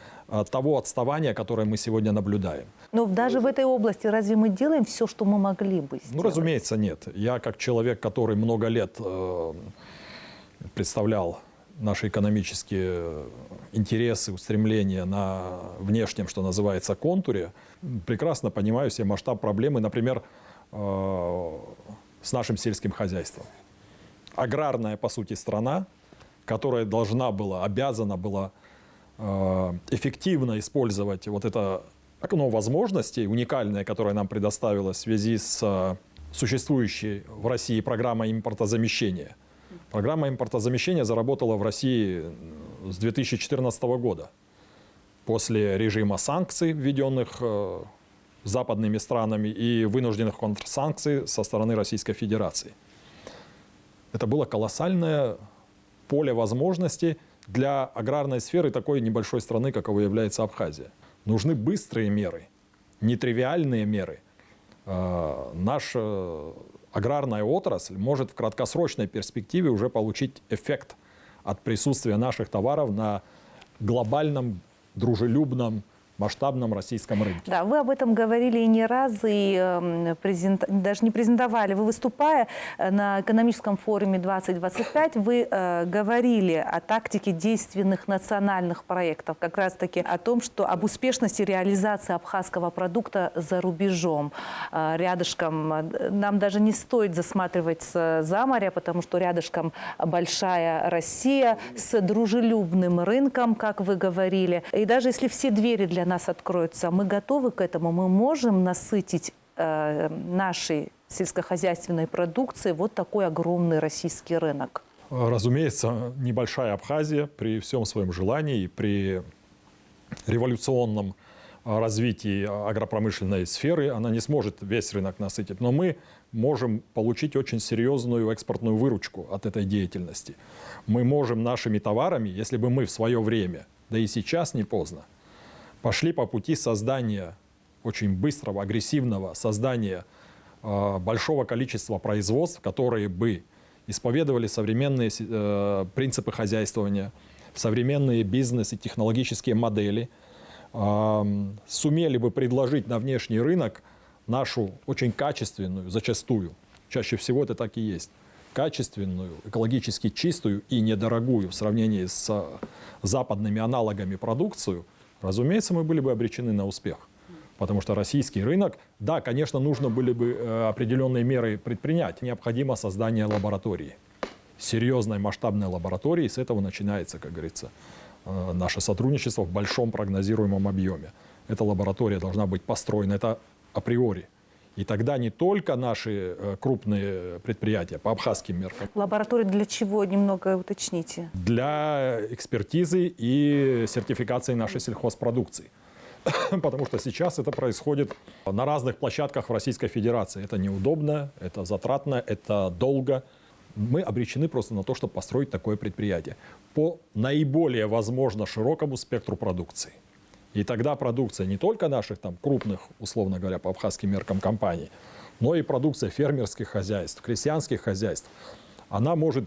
того отставания, которое мы сегодня наблюдаем. Но даже в этой области разве мы делаем все, что мы могли бы сделать? Ну, разумеется, нет. Я как человек, который много лет представлял наши экономические интересы, устремления на внешнем, что называется, контуре, прекрасно понимаю себе масштаб проблемы, например, с нашим сельским хозяйством. Аграрная, по сути, страна, которая должна была, обязана была эффективно использовать вот это окно возможностей, уникальное, которое нам предоставилось в связи с существующей в России программой импортозамещения. Программа импортозамещения заработала в России с 2014 года. После режима санкций, введенных западными странами, и вынужденных контрсанкций со стороны Российской Федерации. Это было колоссальное поле возможностей для аграрной сферы такой небольшой страны, каковой является Абхазия. Нужны быстрые меры, нетривиальные меры. Наша аграрная отрасль может в краткосрочной перспективе уже получить эффект от присутствия наших товаров на глобальном, дружелюбном, масштабном российском рынке. Да, вы об этом говорили и не раз, и даже не презентовали. Вы, выступая на экономическом форуме 2025, вы говорили о тактике действенных национальных проектов, как раз-таки о том, что об успешности реализации абхазского продукта за рубежом. Рядышком, нам даже не стоит засматриваться за море, потому что рядышком большая Россия с дружелюбным рынком, как вы говорили. И даже если все двери для нас откроются, мы готовы к этому, мы можем насытить нашей сельскохозяйственной продукцией вот такой огромный российский рынок. Разумеется, небольшая Абхазия при всем своем желании и при революционном развитии агропромышленной сферы, она не сможет весь рынок насытить. Но мы можем получить очень серьезную экспортную выручку от этой деятельности. Мы можем нашими товарами, если бы мы в свое время, да и сейчас не поздно, пошли по пути создания очень быстрого, агрессивного создания большого количества производств, которые бы исповедовали современные принципы хозяйствования, современные бизнес и технологические модели сумели бы предложить на внешний рынок нашу очень качественную, зачастую, чаще всего это так и есть, качественную, экологически чистую и недорогую в сравнении с западными аналогами продукцию, разумеется, мы были бы обречены на успех. Потому что российский рынок, да, конечно, нужно были бы определенные меры предпринять. Необходимо создание лаборатории, серьезной масштабной лаборатории. С этого начинается, как говорится, наше сотрудничество в большом прогнозируемом объеме. Эта лаборатория должна быть построена, это априори. И тогда не только наши крупные предприятия по абхазским меркам. Лаборатория для чего? Немного уточните. Для экспертизы и сертификации нашей сельхозпродукции. Потому что сейчас это происходит на разных площадках в Российской Федерации. Это неудобно, это затратно, это долго. Мы обречены просто на то, чтобы построить такое предприятие по наиболее, возможно, широкому спектру продукции. И тогда продукция не только наших там крупных, условно говоря, по абхазским меркам компаний, но и продукция фермерских хозяйств, крестьянских хозяйств, она может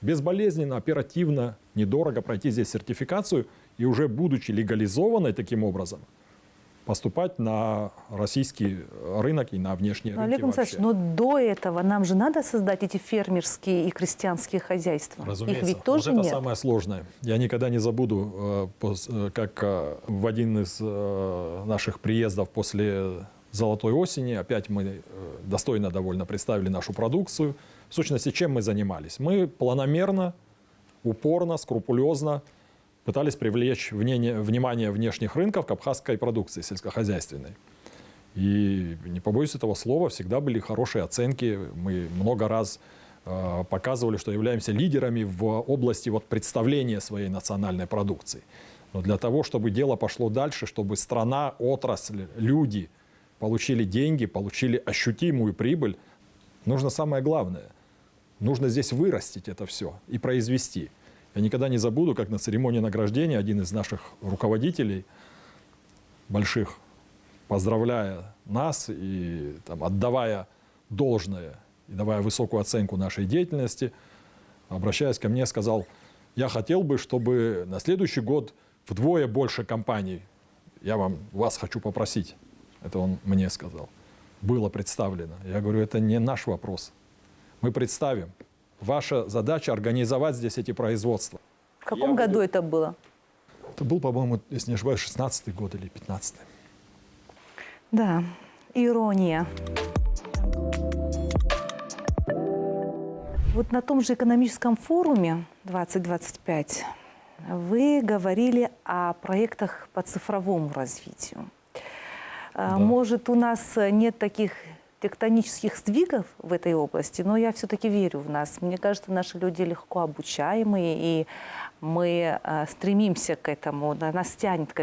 безболезненно, оперативно, недорого пройти здесь сертификацию и уже будучи легализованной таким образом, поступать на российский рынок и на внешние рынки Олег Николаевич, вообще. но до этого нам же надо создать эти фермерские и крестьянские хозяйства. Разумеется. Их ведь тоже вот это нет. самое сложное. Я никогда не забуду, как в один из наших приездов после «Золотой осени» опять мы достойно довольно представили нашу продукцию. В сущности, чем мы занимались? Мы планомерно, упорно, скрупулезно пытались привлечь внимание внешних рынков к абхазской продукции сельскохозяйственной. И, не побоюсь этого слова, всегда были хорошие оценки. Мы много раз показывали, что являемся лидерами в области представления своей национальной продукции. Но для того, чтобы дело пошло дальше, чтобы страна, отрасль, люди получили деньги, получили ощутимую прибыль, нужно самое главное. Нужно здесь вырастить это все и произвести. Я никогда не забуду, как на церемонии награждения один из наших руководителей больших, поздравляя нас и отдавая должное и давая высокую оценку нашей деятельности, обращаясь ко мне, сказал: я хотел бы, чтобы на следующий год вдвое больше компаний, вас хочу попросить, это он мне сказал, было представлено. Я говорю, это не наш вопрос. Мы представим. Ваша задача организовать здесь эти производства. В каком году это было? Это был, по-моему, если не ошибаюсь, 16-й год или 15-й. Да, ирония. Вот на том же экономическом форуме 2025 вы говорили о проектах по цифровому развитию. Да. Может, у нас нет таких тектонических сдвигов в этой области, но я все-таки верю в нас. Мне кажется, наши люди легко обучаемые, и мы стремимся к этому, нас тянет к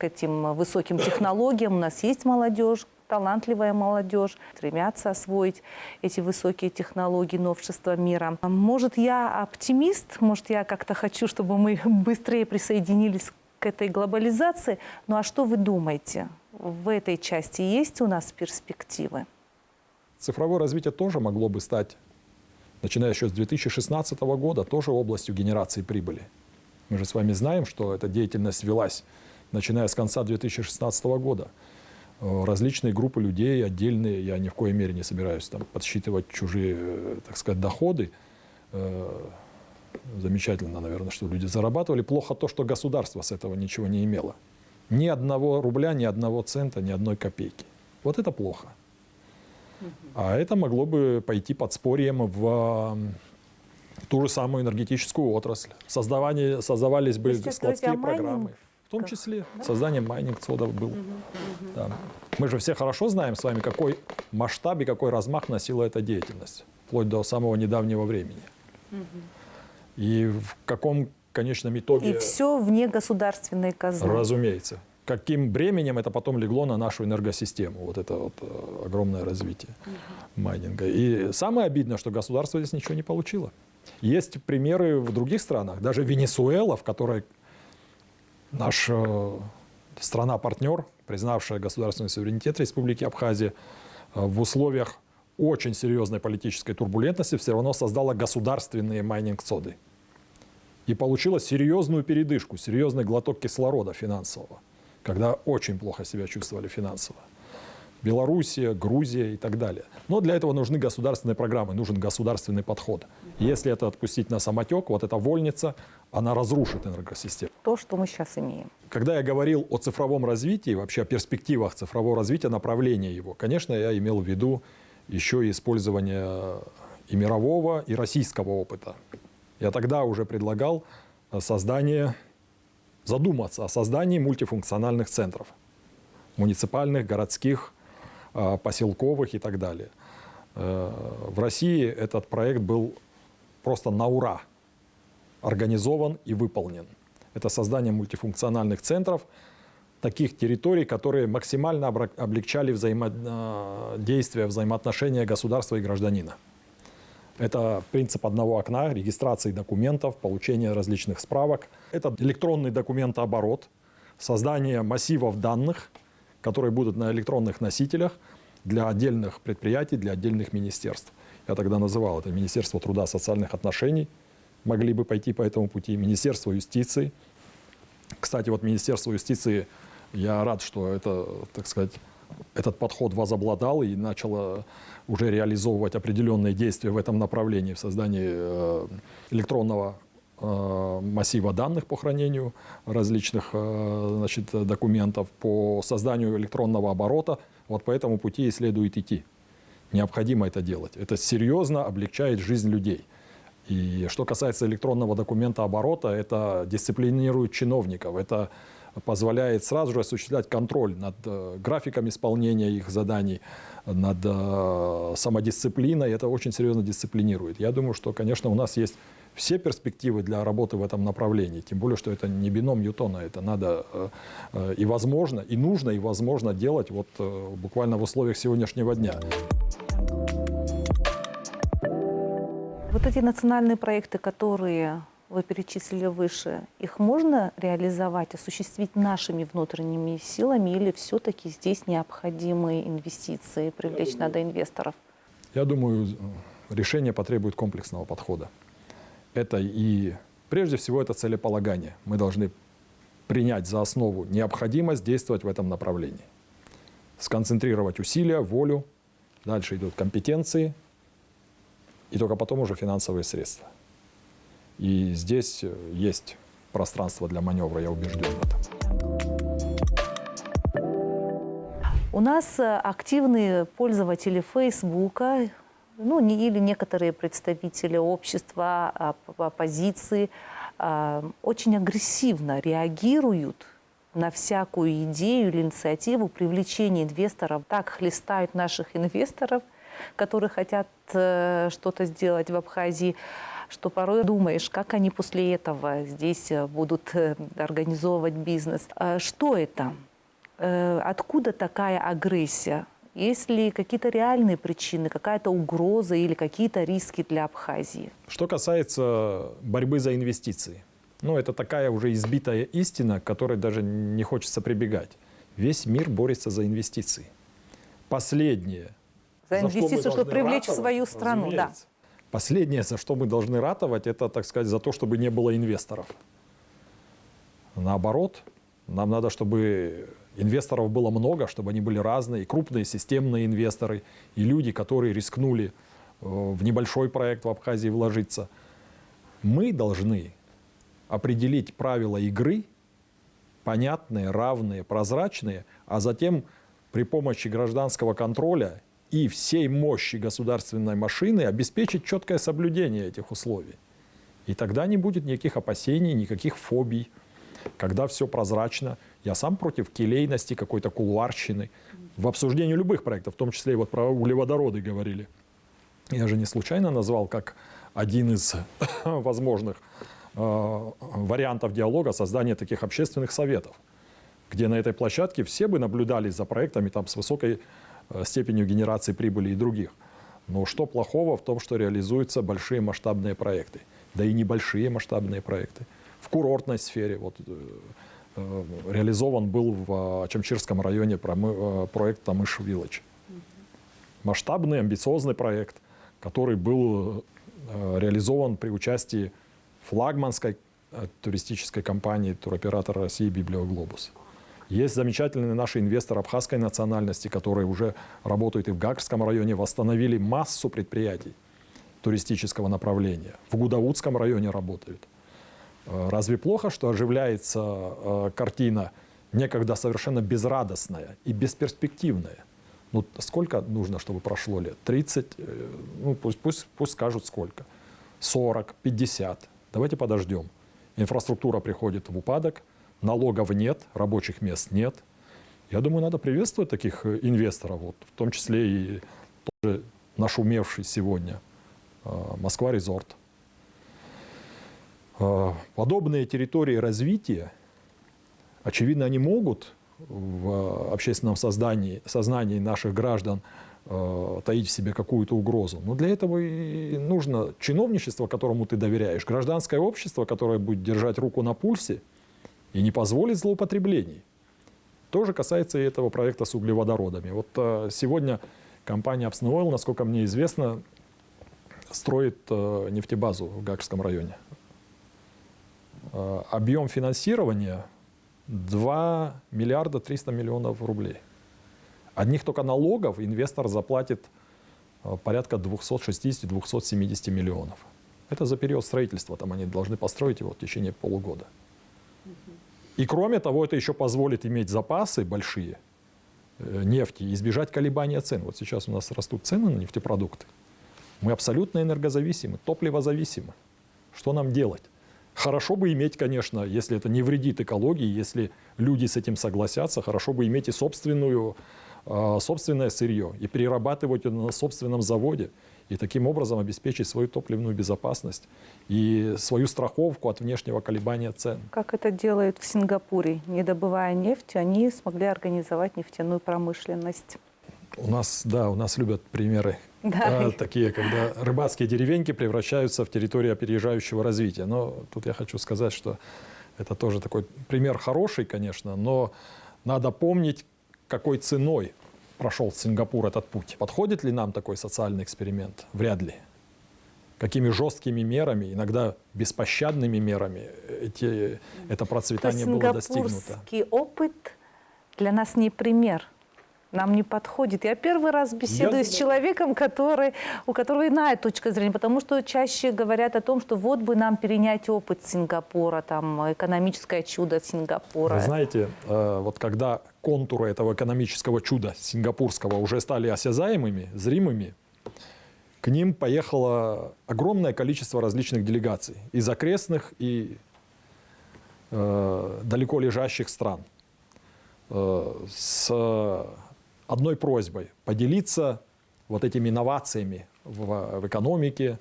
этим высоким технологиям. У нас есть молодежь, талантливая молодежь, стремятся освоить эти высокие технологии, новшества мира. Может, я оптимист, может, я как-то хочу, чтобы мы быстрее присоединились к этой глобализации. Ну а что вы думаете? В этой части есть у нас перспективы? Цифровое развитие тоже могло бы стать, начиная еще с 2016 года, тоже областью генерации прибыли. Мы же с вами знаем, что эта деятельность велась, начиная с конца 2016 года. Различные группы людей, отдельные, я ни в коей мере не собираюсь подсчитывать чужие, так сказать, доходы. Замечательно, наверное, что люди зарабатывали. Плохо то, что государство с этого ничего не имело. Ни одного рубля, ни одного цента, ни одной копейки. Вот это плохо. А это могло бы пойти подспорьем в ту же самую энергетическую отрасль. Создавались бы складские программы. В том числе создание майнинг-цодов было. Да. Мы же все хорошо знаем с вами, какой масштаб и какой размах носила эта деятельность. Вплоть до самого недавнего времени. И в каком конечном итоге... И все вне государственной казны. Разумеется. Каким бременем это потом легло на нашу энергосистему, вот это огромное развитие майнинга. И самое обидное, что государство здесь ничего не получило. Есть примеры в других странах, даже Венесуэла, в которой наша страна-партнер, признавшая государственный суверенитет Республики Абхазия, в условиях очень серьезной политической турбулентности все равно создала государственные майнинг-цоды. и получила серьезную передышку, серьезный глоток кислорода финансового, когда очень плохо себя чувствовали финансово. Белоруссия, Грузия и так далее. Но для этого нужны государственные программы, нужен государственный подход. Если это отпустить на самотек, вот эта вольница, она разрушит энергосистему. То, что мы сейчас имеем. Когда я говорил о цифровом развитии, вообще о перспективах цифрового развития, направления его, конечно, я имел в виду еще и использование и мирового, и российского опыта. Я тогда уже предлагал задуматься о создании мультифункциональных центров. Муниципальных, городских, поселковых и так далее. В России этот проект был просто на ура организован и выполнен. Это создание мультифункциональных центров, таких территорий, которые максимально облегчали взаимодействие, взаимоотношения государства и гражданина. Это принцип одного окна, регистрации документов, получения различных справок. Это электронный документооборот, создание массивов данных, которые будут на электронных носителях для отдельных предприятий, для отдельных министерств. Я тогда называл это Министерство труда и социальных отношений. Могли бы пойти по этому пути. Министерство юстиции. Кстати, вот Министерство юстиции, я рад, что это, так сказать, этот подход возобладал и начало уже реализовывать определенные действия в этом направлении, в создании электронного массива данных по хранению различных документов, по созданию электронного оборота. Вот по этому пути и следует идти. Необходимо это делать. Это серьезно облегчает жизнь людей. И что касается электронного документа оборота, это дисциплинирует чиновников, это позволяет сразу же осуществлять контроль над графиком исполнения их заданий, над самодисциплиной. Это очень серьезно дисциплинирует. Я думаю, что, конечно, у нас есть все перспективы для работы в этом направлении. Тем более, что это не бином Ньютона. Это надо и возможно, и нужно, и возможно делать вот буквально в условиях сегодняшнего дня. Вот эти национальные проекты, которые вы перечислили выше, их можно реализовать, осуществить нашими внутренними силами, или все-таки здесь необходимы инвестиции, привлечь надо инвесторов? Я думаю, решение потребует комплексного подхода. Это и, прежде всего, это целеполагание. Мы должны принять за основу необходимость действовать в этом направлении. Сконцентрировать усилия, волю. Дальше идут компетенции. И только потом уже финансовые средства. И здесь есть пространство для маневра, я убежден в этом. У нас активные пользователи Фейсбука, или некоторые представители общества, оппозиции, очень агрессивно реагируют на всякую идею или инициативу привлечения инвесторов. Так хлестают наших инвесторов, которые хотят что-то сделать в Абхазии, что порой думаешь, как они после этого здесь будут организовывать бизнес. Что это? Откуда такая агрессия? Есть ли какие-то реальные причины, какая-то угроза или какие-то риски для Абхазии? Что касается борьбы за инвестиции, это такая уже избитая истина, к которой даже не хочется прибегать. Весь мир борется за инвестиции. Последнее. За инвестицию, чтобы привлечь в свою страну, да. Последнее, за что мы должны ратовать, это, так сказать, за то, чтобы не было инвесторов. Наоборот, нам надо, чтобы инвесторов было много, чтобы они были разные, и крупные, системные инвесторы, и люди, которые рискнули в небольшой проект в Абхазии вложиться. Мы должны определить правила игры, понятные, равные, прозрачные, а затем при помощи гражданского контроля и всей мощи государственной машины обеспечить четкое соблюдение этих условий. И тогда не будет никаких опасений, никаких фобий, когда все прозрачно. Я сам против келейности, какой-то кулуарщины. В обсуждении любых проектов, в том числе и вот про углеводороды говорили. Я же не случайно назвал как один из возможных вариантов диалога создание таких общественных советов, где на этой площадке все бы наблюдали за проектами там, с высокой степенью генерации прибыли и других. Но что плохого в том, что реализуются большие масштабные проекты? Да и небольшие масштабные проекты. В курортной сфере реализован был в Ачамчирском районе проект Тамыш-Вилледж. Масштабный, амбициозный проект, который был реализован при участии флагманской туристической компании туроператора России «Библиоглобус». Есть замечательный наш инвестор абхазской национальности, который уже работает и в Гагрском районе, восстановили массу предприятий туристического направления. В Гудаутском районе работают. Разве плохо, что оживляется картина некогда совершенно безрадостная и бесперспективная? Ну, сколько нужно, чтобы прошло лет? 30, ну, пусть скажут сколько. 40, 50. Давайте подождем. Инфраструктура приходит в упадок, налогов нет, рабочих мест нет. Я думаю, надо приветствовать таких инвесторов, вот, в том числе и тоже нашумевший сегодня Москва-Резорт. Подобные территории развития, очевидно, они могут в общественном сознании наших граждан таить в себе какую-то угрозу. Но для этого и нужно чиновничество, которому ты доверяешь, гражданское общество, которое будет держать руку на пульсе и не позволит злоупотреблений. Тоже касается и этого проекта с углеводородами. Вот сегодня компания Апснойл, насколько мне известно, строит нефтебазу в Гагрском районе. Объем финансирования 2 миллиарда 300 миллионов рублей. Одних только налогов инвестор заплатит порядка 260-270 миллионов. Это за период строительства. Там они должны построить его в течение полугода. И кроме того, это еще позволит иметь запасы большие нефти и избежать колебания цен. Вот сейчас у нас растут цены на нефтепродукты. Мы абсолютно энергозависимы, топливозависимы. Что нам делать? Хорошо бы иметь, конечно, если это не вредит экологии, если люди с этим согласятся, хорошо бы иметь и собственное сырье, и перерабатывать это на собственном заводе, и таким образом обеспечить свою топливную безопасность и свою страховку от внешнего колебания цен. Как это делают в Сингапуре? Не добывая нефть, они смогли организовать нефтяную промышленность. У нас любят примеры такие, когда рыбацкие деревеньки превращаются в территорию опережающего развития. Но тут я хочу сказать, что это тоже такой пример хороший, конечно, но надо помнить, какой ценой прошел Сингапур этот путь. Подходит ли нам такой социальный эксперимент? Вряд ли. Какими жесткими мерами, иногда беспощадными мерами это процветание было достигнуто. Сингапурский опыт для нас не пример. Нам не подходит. Я первый раз беседую с человеком, у которого иная точка зрения, потому что чаще говорят о том, что вот бы нам перенять опыт Сингапура, там, экономическое чудо Сингапура. Вы знаете, вот когда контуры этого экономического чуда сингапурского уже стали осязаемыми, зримыми, к ним поехало огромное количество различных делегаций из окрестных и далеко лежащих стран с одной просьбой – поделиться вот этими инновациями в экономике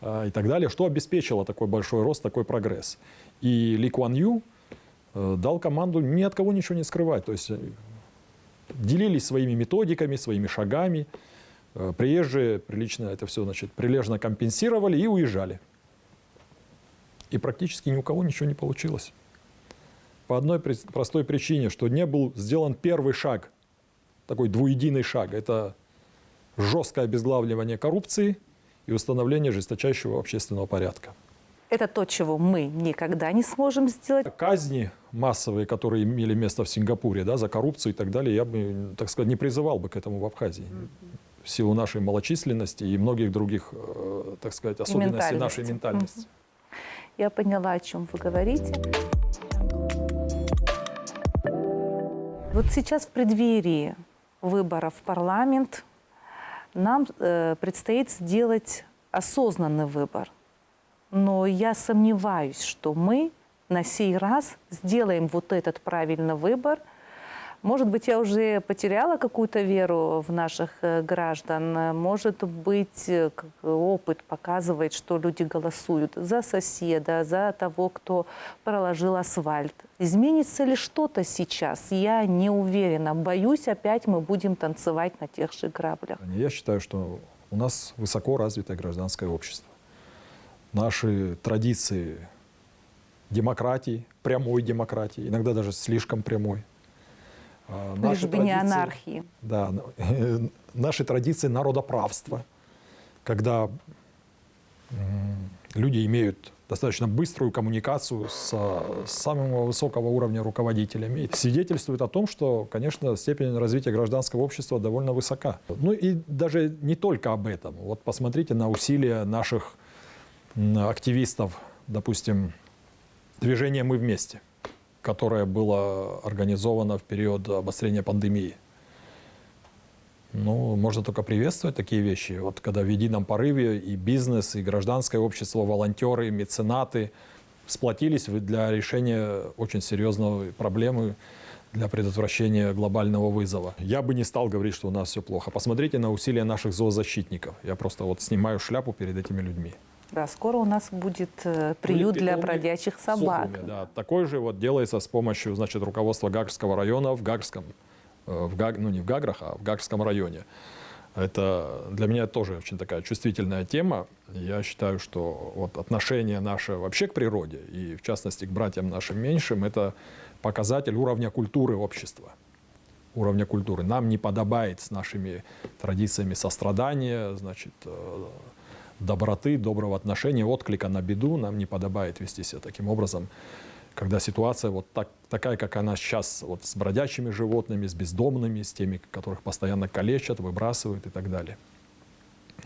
и так далее, что обеспечило такой большой рост, такой прогресс. И Ли Куан Ю дал команду ни от кого ничего не скрывать. То есть делились своими методиками, своими шагами. Приезжие прилично это все, прилежно компенсировали и уезжали. И практически ни у кого ничего не получилось. По одной простой причине, что не был сделан первый шаг, такой двуединый шаг. Это жесткое обезглавливание коррупции и установление жесточайшего общественного порядка. Это то, чего мы никогда не сможем сделать. Казни массовые, которые имели место в Сингапуре, за коррупцию и так далее, я бы, так сказать, не призывал бы к этому в Абхазии. В силу нашей малочисленности и многих других, так сказать, особенностей нашей ментальности. Я поняла, о чем вы говорите. Вот сейчас в преддверии выборов в парламент нам предстоит сделать осознанный выбор. Но я сомневаюсь, что мы на сей раз сделаем вот этот правильный выбор. Может быть, я уже потеряла какую-то веру в наших граждан. Может быть, опыт показывает, что люди голосуют за соседа, за того, кто проложил асфальт. Изменится ли что-то сейчас? Я не уверена. Боюсь, опять мы будем танцевать на тех же граблях. Я считаю, что у нас высоко развитое гражданское общество. Наши традиции демократии, прямой демократии, иногда даже слишком прямой. Лишь бы не анархии. Да, наши традиции народоправства, когда люди имеют достаточно быструю коммуникацию с самого высокого уровня руководителями. Свидетельствует о том, что, конечно, степень развития гражданского общества довольно высока. Ну и даже не только об этом. Вот посмотрите на усилия наших активистов, допустим, движение «Мы вместе», которое было организовано в период обострения пандемии. Ну, можно только приветствовать такие вещи. Вот когда в едином порыве и бизнес, и гражданское общество, волонтеры, меценаты сплотились для решения очень серьезной проблемы, для предотвращения глобального вызова. Я бы не стал говорить, что у нас все плохо. Посмотрите на усилия наших зоозащитников. Я просто вот снимаю шляпу перед этими людьми. Да, скоро у нас будет приют для бродячих собак. Сухуми, да. Такой же вот делается с помощью, значит, руководства Гагрского района в Гагрском, ну не в Гаграх, а в Гагрском районе. Это для меня тоже очень такая чувствительная тема. Я считаю, что вот отношение наше вообще к природе, и в частности к братьям нашим меньшим, это показатель уровня культуры общества. Уровня культуры. Нам не подобает с нашими традициями сострадания, значит, доброты, доброго отношения, отклика на беду. Нам не подобает вести себя таким образом, когда ситуация вот такая, как она сейчас, вот с бродячими животными, с бездомными, с теми, которых постоянно калечат, выбрасывают и так далее.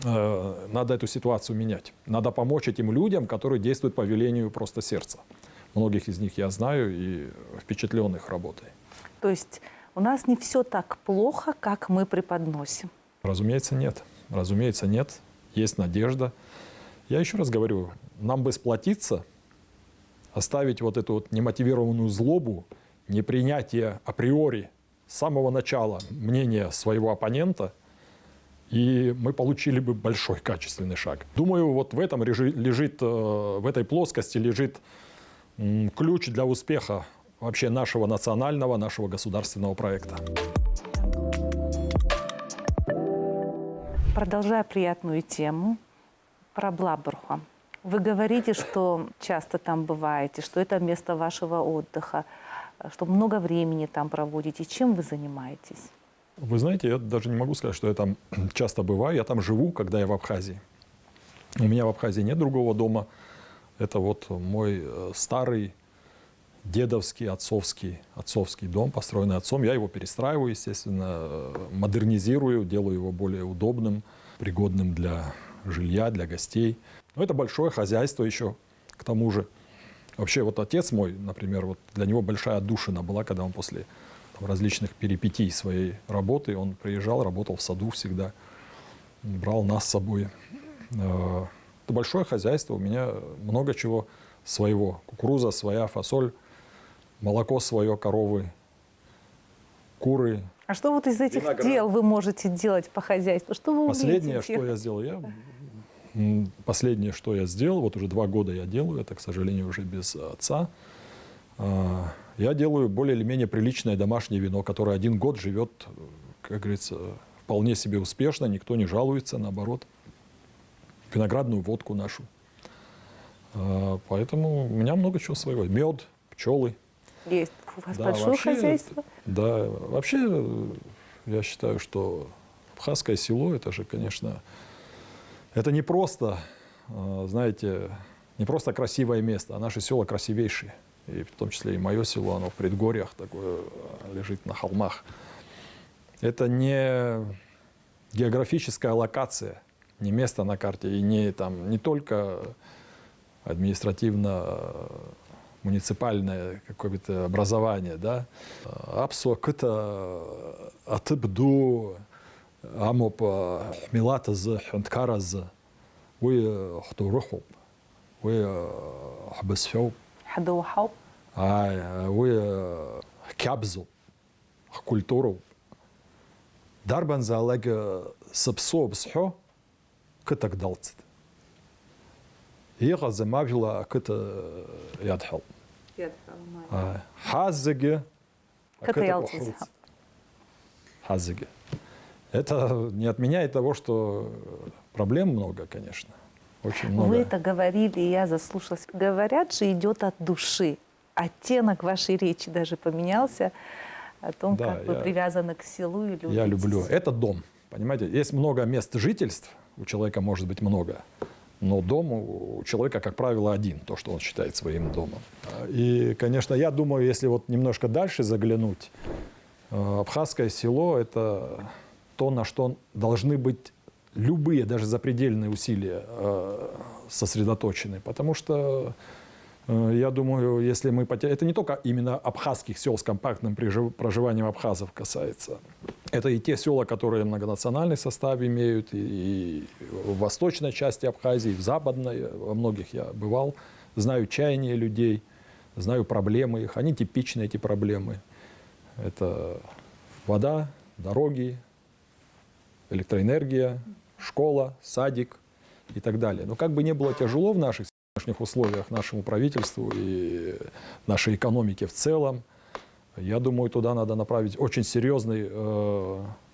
Надо эту ситуацию менять. Надо помочь этим людям, которые действуют по велению просто сердца. Многих из них я знаю и впечатлен их работой. То есть у нас не все так плохо, как мы преподносим? Разумеется, нет. Разумеется, нет. Есть надежда. Я еще раз говорю, нам бы сплотиться, оставить вот эту вот немотивированную злобу, непринятие априори с самого начала мнения своего оппонента, и мы получили бы большой качественный шаг. Думаю, вот в этом лежит, в этой плоскости лежит ключ для успеха вообще нашего национального, нашего государственного проекта. Продолжая приятную тему про Блабруху. Вы говорите, что часто там бываете, что это место вашего отдыха, что много времени там проводите. Чем вы занимаетесь? Вы знаете, я даже не могу сказать, что я там часто бываю. Я там живу, когда я в Абхазии. У меня в Абхазии нет другого дома. Это вот мой старый дедовский, отцовский дом, построенный отцом. Я его перестраиваю, естественно, модернизирую, делаю его более удобным, пригодным для жилья, для гостей. Но это большое хозяйство еще, к тому же. Вообще вот отец мой, например, вот для него большая отдушина была, когда он после различных перипетий своей работы, он приезжал, работал в саду всегда, брал нас с собой. Это большое хозяйство, у меня много чего своего. Кукуруза своя, фасоль, молоко свое, коровы, куры. А что вот из этих виноград. дел вы можете делать по хозяйству? Что вы Последнее, умеете? что я сделал, последнее, что я сделал, вот уже 2 года я делаю, это, к сожалению, уже без отца, я делаю более или менее приличное домашнее вино, которое 1 год живет, как говорится, вполне себе успешно, никто не жалуется, наоборот. Виноградную водку нашу. Поэтому у меня много чего своего. Мед, пчелы. Есть у вас Да, большое вообще, хозяйство? Да, вообще я считаю, что Абхазское село, это же, конечно, это не просто, знаете, не просто красивое место, а наши села красивейшие. И в том числе и мое село, оно в предгорьях, такое лежит на холмах. Это не географическая локация, не место на карте, и не только административно-муниципальное какое-то образование, да. Апсо кыта атыбду амоп милатаз ханткараз вы хтурухоп вы хбесфёп Хадоухау. вы кябзу культуру дарбан залег сапсо бсхо кытак далцит. Ига замавила кыта ядхал. Хазыге. Хазыге. Это не отменяет того, что проблем много, конечно. Очень много. Вы это говорили, и я заслушалась. Говорят же, идет от души. Оттенок вашей речи даже поменялся о том, Да, как вы привязаны к селу и любите. Я люблю. Это дом. Понимаете, есть много мест жительств, у человека может быть много, Но дом у человека, как правило, один, то, что он считает своим домом. И, конечно, я думаю, если вот немножко дальше заглянуть, абхазское село – это то, на что должны быть любые, даже запредельные усилия сосредоточены. Потому что, я думаю, если мы потеряем… Это не только именно абхазских сел с компактным проживанием абхазов касается. Это и те села, которые многонациональный состав имеют, и в восточной части Абхазии, и в западной, во многих я бывал. Знаю чаяния людей, знаю проблемы их. Они типичны, эти проблемы. Это вода, дороги, электроэнергия, школа, садик и так далее. Но как бы не было тяжело в наших сегодняшних условиях нашему правительству и нашей экономике в целом, я думаю, туда надо направить очень серьезный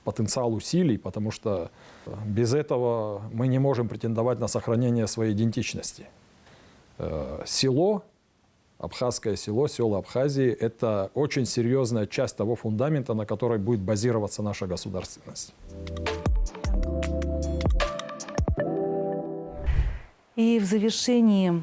потенциал усилий, потому что без этого мы не можем претендовать на сохранение своей идентичности. Село, абхазское село, села Абхазии – это очень серьезная часть того фундамента, на которой будет базироваться наша государственность. И в завершении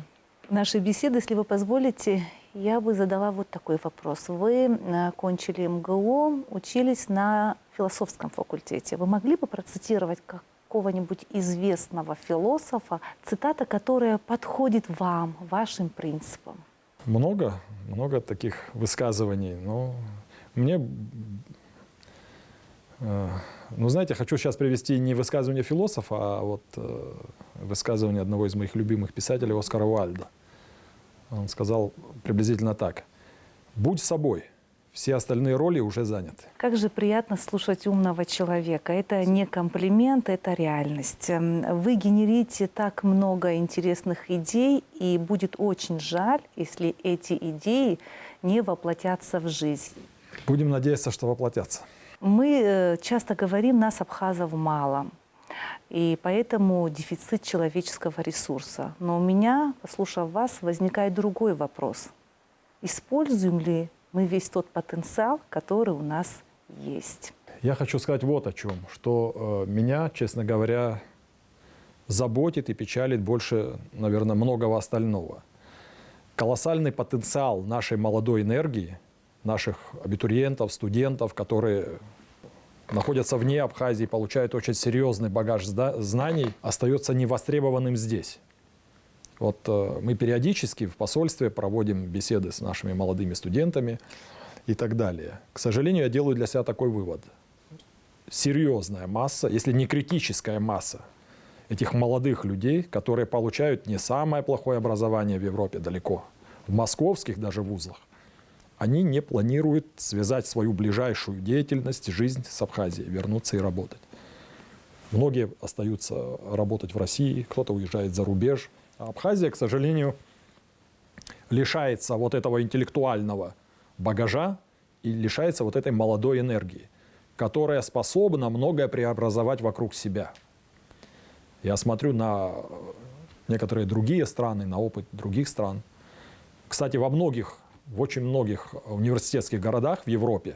нашей беседы, если вы позволите, я бы задала вот такой вопрос. Вы окончили МГУ, учились на философском факультете. Вы могли бы процитировать какого-нибудь известного философа, цитата, которая подходит вам, вашим принципам? Много таких высказываний. Но мне, знаете, хочу сейчас привести не высказывание философа, а вот высказывание одного из моих любимых писателей Оскара Уайльда. Он сказал приблизительно так: «Будь собой, все остальные роли уже заняты». Как же приятно слушать умного человека. Это не комплимент, это реальность. Вы генерите так много интересных идей, и будет очень жаль, если эти идеи не воплотятся в жизнь. Будем надеяться, что воплотятся. Мы часто говорим, нас, абхазов, мало. И поэтому дефицит человеческого ресурса. Но у меня, послушав вас, возникает другой вопрос. Используем ли мы весь тот потенциал, который у нас есть? Я хочу сказать вот о чем. Что меня, честно говоря, заботит и печалит больше, наверное, многого остального. Колоссальный потенциал нашей молодой энергии, наших абитуриентов, студентов, которые находятся вне Абхазии, получают очень серьезный багаж знаний, остается невостребованным здесь. Вот мы периодически в посольстве проводим беседы с нашими молодыми студентами и так далее. К сожалению, я делаю для себя такой вывод. Серьезная масса, если не критическая масса, этих молодых людей, которые получают не самое плохое образование в Европе далеко, в московских даже вузах, они не планируют связать свою ближайшую деятельность, жизнь с Абхазией, вернуться и работать. Многие остаются работать в России, кто-то уезжает за рубеж. А Абхазия, к сожалению, лишается вот этого интеллектуального багажа и лишается вот этой молодой энергии, которая способна многое преобразовать вокруг себя. Я смотрю на некоторые другие страны, на опыт других стран. Кстати, в очень многих университетских городах в Европе,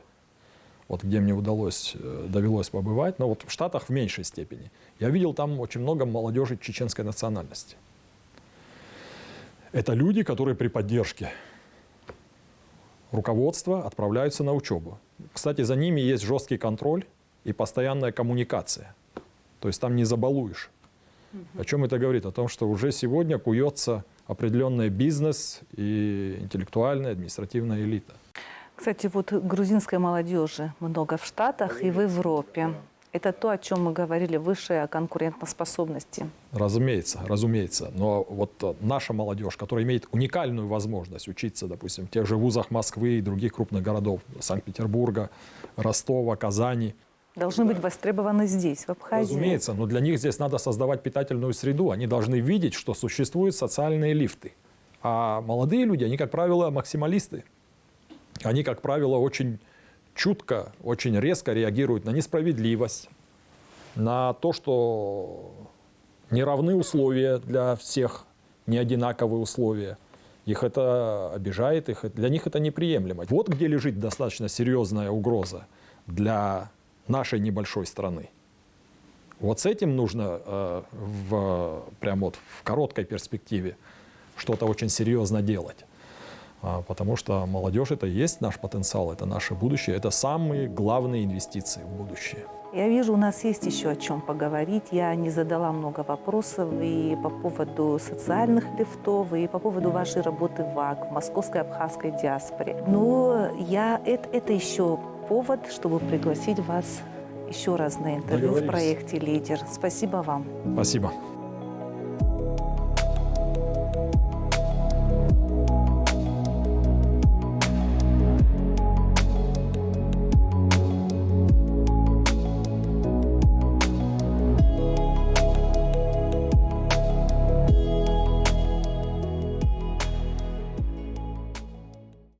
вот где мне довелось побывать, но вот в Штатах в меньшей степени, я видел там очень много молодежи чеченской национальности. Это люди, которые при поддержке руководства отправляются на учебу. Кстати, за ними есть жесткий контроль и постоянная коммуникация. То есть там не забалуешь. О чем это говорит? О том, что уже сегодня куется определенный бизнес и интеллектуальная, административная элита. Кстати, вот грузинской молодежи много в Штатах и в Европе. Это то, о чем мы говорили выше, о конкурентоспособности. Разумеется, разумеется. Но вот наша молодежь, которая имеет уникальную возможность учиться, допустим, в тех же вузах Москвы и других крупных городов, Санкт-Петербурга, Ростова, Казани. Должны быть востребованы здесь, в Абхазии. Разумеется, но для них здесь надо создавать питательную среду. Они должны видеть, что существуют социальные лифты. А молодые люди, они, как правило, максималисты. Они, как правило, очень чутко, очень резко реагируют на несправедливость, на то, что не равны условия для всех, не одинаковые условия. Их это обижает, для них это неприемлемо. Вот где лежит достаточно серьезная угроза для нашей небольшой страны. Вот с этим нужно прям вот в короткой перспективе что-то очень серьезно делать. Потому что молодежь — это и есть наш потенциал, это наше будущее, это самые главные инвестиции в будущее. Я вижу, у нас есть еще о чем поговорить. Я не задала много вопросов и по поводу социальных лифтов, и по поводу вашей работы в ВАК, в московской абхазской диаспоре. Но это еще повод, чтобы пригласить вас еще раз на интервью в Договорились. проекте «Лидер». Спасибо вам. Спасибо.